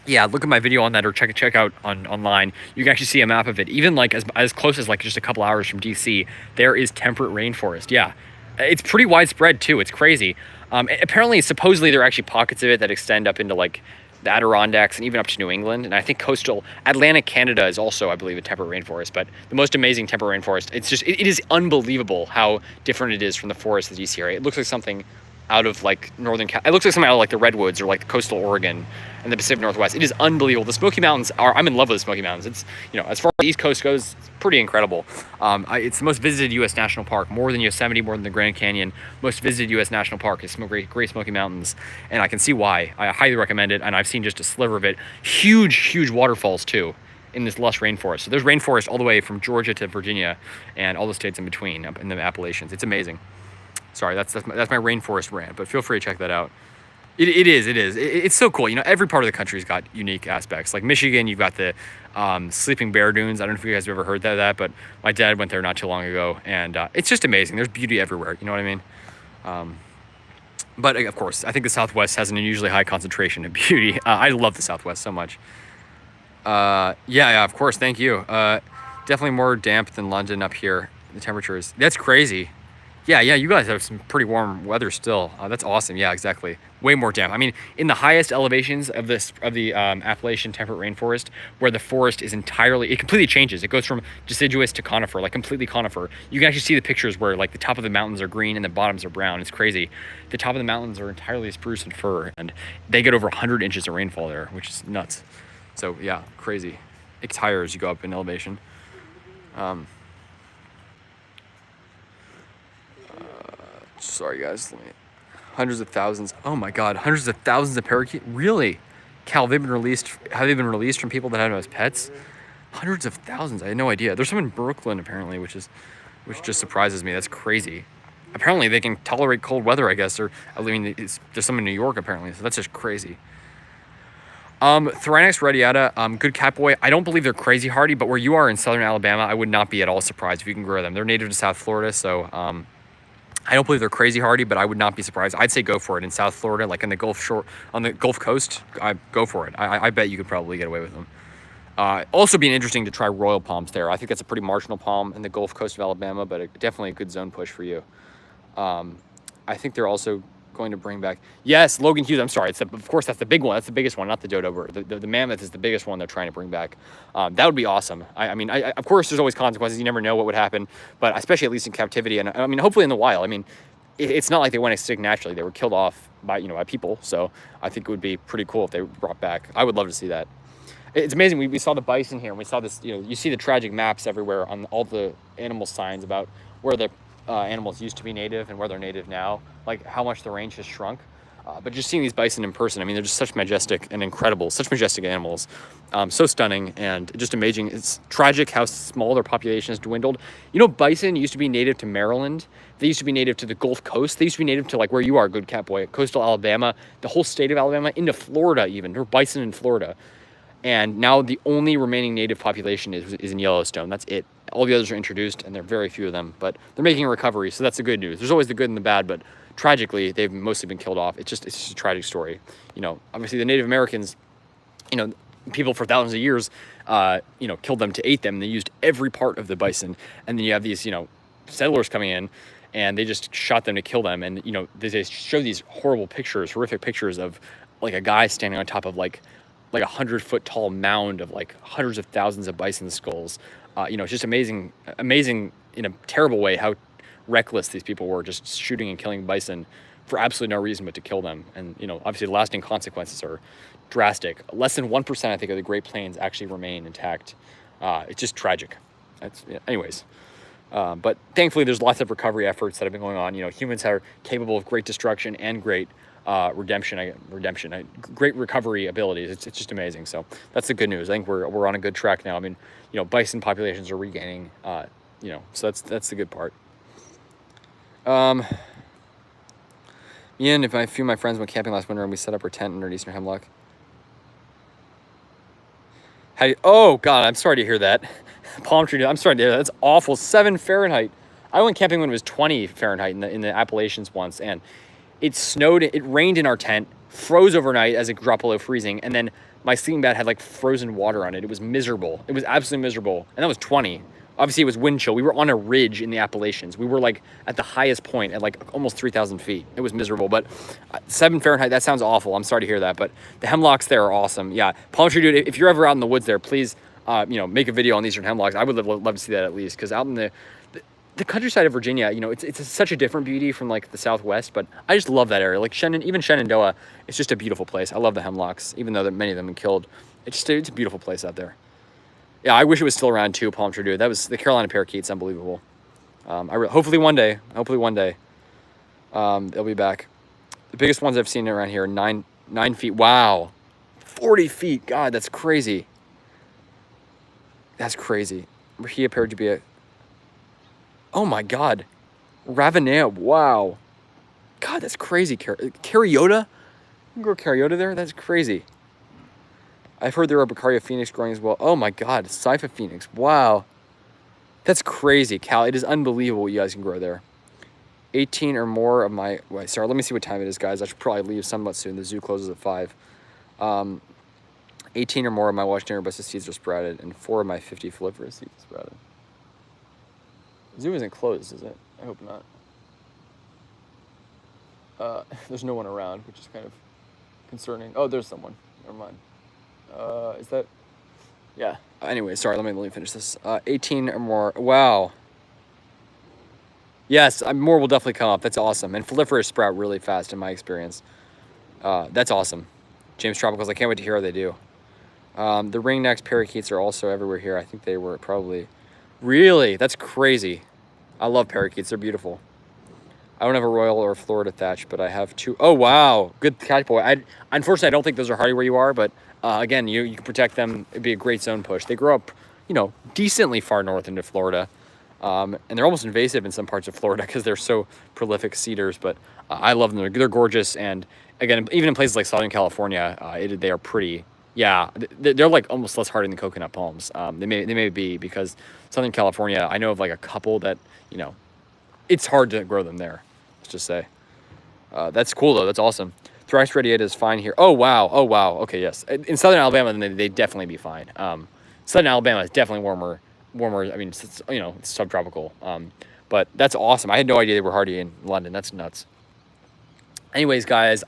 yeah, look at my video on that or check out online. You can actually see a map of it. Even like as close as like just a couple hours from DC, there is temperate rainforest. Yeah. It's pretty widespread too. It's crazy. Apparently, supposedly, there are actually pockets of it that extend up into like the Adirondacks and even up to New England. And I think coastal Atlantic Canada is also, I believe, a temperate rainforest. But the most amazing temperate rainforest. It's just it is unbelievable how different it is from the forest that you see here. It looks like something out of like it looks like something out of like the Redwoods or like the coastal Oregon and the Pacific Northwest. It is unbelievable. The Smoky Mountains I'm in love with the Smoky Mountains. It's, you know, as far as the East Coast goes, it's pretty incredible. It's the most visited U.S. national park, more than Yosemite, more than the Grand Canyon. Most visited U.S. national park is Great Smoky Mountains, and I can see why. I highly recommend it, and I've seen just a sliver of it. Huge waterfalls too in this lush rainforest. So there's rainforest all the way from Georgia to Virginia and all the states in between up in the Appalachians. It's amazing. Sorry, that's my rainforest rant, but feel free to check that out. It is. It's so cool. You know, every part of the country's got unique aspects. Like Michigan, you've got the Sleeping Bear Dunes. I don't know if you guys have ever heard of that, but my dad went there not too long ago, and it's just amazing. There's beauty everywhere. You know what I mean? But of course, I think the Southwest has an unusually high concentration of beauty. I love the Southwest so much. Yeah, of course. Thank you. Definitely more damp than London up here. The temperatures. That's crazy. Yeah, you guys have some pretty warm weather still. That's awesome. Yeah, exactly. Way more damp. I mean, in the highest elevations of the Appalachian temperate rainforest, where the forest is it completely changes. It goes from deciduous to conifer, like completely conifer. You can actually see the pictures where like the top of the mountains are green and the bottoms are brown. It's crazy. The top of the mountains are entirely spruce and fir, and they get over 100 inches of rainfall there, which is nuts. So yeah, crazy. It gets higher as you go up in elevation. Sorry guys, hundreds of thousands. Oh my God, hundreds of thousands of parakeets. Really? Cal, have they been released from people that have them as pets? Hundreds of thousands. I had no idea. There's some in Brooklyn apparently, which just surprises me. That's crazy. Apparently they can tolerate cold weather, I guess. Or I mean, there's some in New York apparently. So that's just crazy. Thyranex radiata, good catboy. I don't believe they're crazy hardy, but where you are in southern Alabama, I would not be at all surprised if you can grow them. They're native to South Florida, so I don't believe they're crazy hardy, but I would not be surprised. I'd say go for it in South Florida, like on the Gulf Coast. Go for it. I bet you could probably get away with them. Also being interesting to try royal palms there. I think that's a pretty marginal palm in the Gulf Coast of Alabama, but definitely a good zone push for you. I think they're also going to bring back, yes, Logan Hughes. I'm sorry. Of course, that's the big one. That's the biggest one, not the dodo bird. The mammoth is the biggest one they're trying to bring back. That would be awesome. I mean, of course, there's always consequences. You never know what would happen, but especially at least in captivity. And I mean, hopefully in the wild. I mean, it's not like they went extinct naturally. They were killed off by people. So I think it would be pretty cool if they were brought back. I would love to see that. It's amazing. We saw the bison here, and we saw this. You see the tragic maps everywhere on all the animal signs about where the animals used to be native and where they're native now, like how much the range has shrunk. But just seeing these bison in person, I mean, they're just such majestic and incredible, such majestic animals. So stunning and just amazing. It's tragic how small their population has dwindled. Bison used to be native to Maryland. They used to be native to the Gulf Coast. They used to be native to like where you are, good cat boy, coastal Alabama, the whole state of Alabama, into Florida even. There were bison in Florida. And now the only remaining native population is in Yellowstone. That's it. All the others are introduced, and there are very few of them. But they're making a recovery, so that's the good news. There's always the good and the bad, but tragically, they've mostly been killed off. It's just a tragic story. Obviously the Native Americans, people for thousands of years, killed them to eat them. And they used every part of the bison. And then you have these, settlers coming in, and they just shot them to kill them. And, they show these horrible pictures, horrific pictures of like a guy standing on top of like 100-foot tall mound of like hundreds of thousands of bison skulls. It's just amazing in a terrible way how reckless these people were, just shooting and killing bison for absolutely no reason but to kill them. And obviously the lasting consequences are drastic. Less than 1%, I think, of the Great Plains actually remain intact. It's just tragic. Anyways. But thankfully there's lots of recovery efforts that have been going on. Humans are capable of great destruction and great great recovery abilities. It's just amazing. So that's the good news. I think we're on a good track now. I mean, bison populations are regaining. So that's the good part. Ian, if a few of my friends went camping last winter and we set up our tent under Eastern Hemlock. Oh God, I'm sorry to hear that. Palm tree, I'm sorry to hear that. That's awful. 7 Fahrenheit. I went camping when it was 20 Fahrenheit in the Appalachians once, and it snowed. It rained in our tent, froze overnight as it dropped below freezing, and then my sleeping bag had like frozen water on it. It was miserable. It was absolutely miserable, and that was 20. Obviously, it was wind chill. We were on a ridge in the Appalachians. We were like at the highest point at like almost 3,000 feet. It was miserable, but 7 Fahrenheit, that sounds awful. I'm sorry to hear that, but the hemlocks there are awesome. Yeah, palm tree, dude, if you're ever out in the woods there, please, make a video on Eastern Hemlocks. I would love to see that at least, because out in the countryside of Virginia, it's such a different beauty from like the Southwest, but I just love that area. Like Shenandoah, it's just a beautiful place. I love the hemlocks, even though many of them have been killed. It's a beautiful place out there. Yeah, I wish it was still around too, palm tree, dude. That was the Carolina parakeets, unbelievable. Hopefully one day, they'll be back. The biggest ones I've seen around here, 9 feet. Wow, 40 feet. God, that's crazy. That's crazy. He appeared to be a. Oh my God, Ravenea. Wow. God, that's crazy. Caryota? You can grow Caryota there? That's crazy. I've heard there are Becaria Phoenix growing as well. Oh my God, Cypha Phoenix. Wow. That's crazy, Cal. It is unbelievable what you guys can grow there. 18 or more of my... Wait, sorry, let me see what time it is, guys. I should probably leave somewhat soon. The zoo closes at 5. 18 or more of my Washington arbustus seeds are sprouted, and 4 of my 50 foliferous seeds are sprouted. The zoo isn't closed, is it? I hope not. There's no one around, which is kind of concerning. Oh, there's someone. Never mind. Is that... Yeah. Anyway, sorry, let me finish this. 18 or more. Wow. Yes, more will definitely come up. That's awesome. And foliferous sprout really fast in my experience. That's awesome. James Tropicals, I can't wait to hear how they do. The ringnecks parakeets are also everywhere here. I think they were probably... Really? That's crazy. I love parakeets. They're beautiful. I don't have a Royal or a Florida thatch, but I have 2. Oh, wow. Good catch, boy. Unfortunately, I don't think those are hardy where you are, but again, you can protect them. It'd be a great zone push. They grow up, decently far north into Florida. And they're almost invasive in some parts of Florida because they're so prolific seeders, but I love them. They're gorgeous. And again, even in places like Southern California, they are pretty, they're like almost less hardy than coconut palms. They may be, because Southern California, I know of like a couple that, it's hard to grow them there, let's just say. That's cool though. That's awesome. Thrax radiata is fine here. Oh, wow. Okay, yes. In Southern Alabama, then they'd definitely be fine. Southern Alabama is definitely warmer. I mean, it's subtropical. But that's awesome. I had no idea they were hardy in London. That's nuts. Anyways, guys,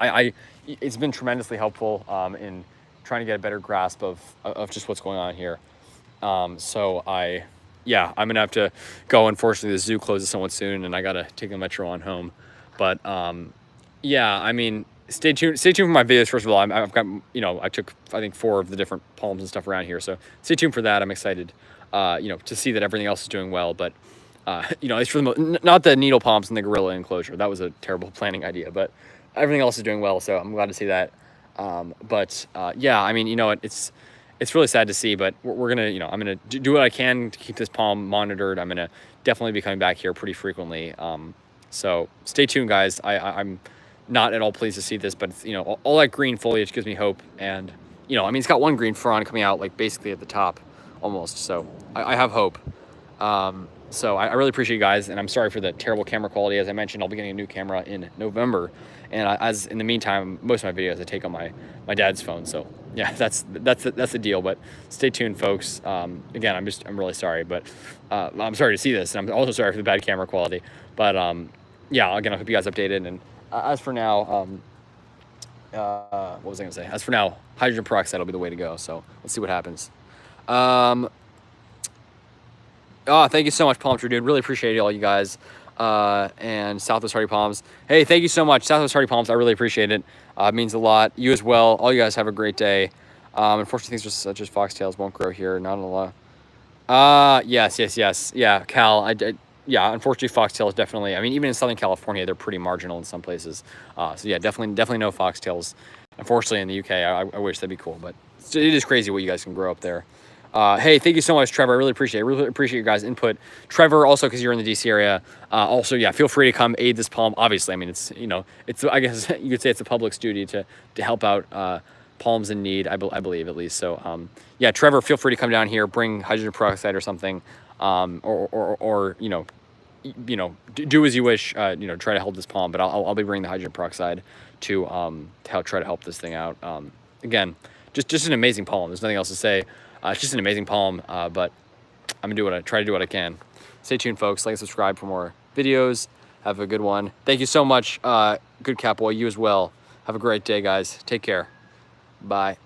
it's been tremendously helpful in trying to get a better grasp of just what's going on here. I'm gonna have to go. Unfortunately, the zoo closes somewhat soon, and I gotta take the metro on home. But I mean, stay tuned for my videos. First of all, I've got I took I think 4 of the different palms and stuff around here, so stay tuned for that. I'm excited, to see that everything else is doing well. But it's for not the needle palms in the gorilla enclosure. That was a terrible planning idea, but everything else is doing well, so I'm glad to see that. I mean, it's really sad to see, but we're gonna, I'm gonna do what I can to keep this palm monitored. I'm gonna definitely be coming back here pretty frequently. So stay tuned, guys. I'm not at all pleased to see this, but it's, all that green foliage gives me hope. And, I mean, it's got one green frond coming out, like basically at the top almost. So I have hope. So I really appreciate you guys, and I'm sorry for the terrible camera quality. As I mentioned, I'll be getting a new camera in November. And as in the meantime, most of my videos I take on my dad's phone. So yeah, that's the deal. But stay tuned, folks. Again, I'm really sorry, but I'm sorry to see this, and I'm also sorry for the bad camera quality. But again, I hope you guys updated. And as for now, what was I gonna say? As for now, hydrogen peroxide will be the way to go. So let's see what happens. Thank you so much, Palm Tree Dude. Really appreciate it, all you guys. And Southwest Hardy Palms. Hey, thank you so much, Southwest Hardy Palms. I really appreciate it. It means a lot. You as well. All you guys have a great day. Unfortunately, things such as foxtails won't grow here. Not a lot. Yes. Yeah, Cal. yeah, unfortunately, foxtails definitely. I mean, even in Southern California, they're pretty marginal in some places. So yeah, definitely no foxtails. Unfortunately, in the UK, I wish that'd be cool, but it is crazy what you guys can grow up there. Hey, thank you so much, Trevor. I really appreciate it. I really appreciate your guys' input. Trevor, also because you're in the DC area, also, yeah, feel free to come aid this palm. Obviously, I mean, it's, you know, it's, I guess you could say it's the public's duty to help out palms in need, I believe at least. So yeah, Trevor, feel free to come down here, bring hydrogen peroxide or something, or you know, do as you wish. You know, try to help this palm, but I'll be bringing the hydrogen peroxide to try to help this thing out. Again, just an amazing palm. There's nothing else to say. It's just an amazing palm, but I'm gonna try to do what I can. Stay tuned, folks. Like and subscribe for more videos. Have a good one. Thank you so much, Good Cat Boy. You as well. Have a great day, guys. Take care. Bye.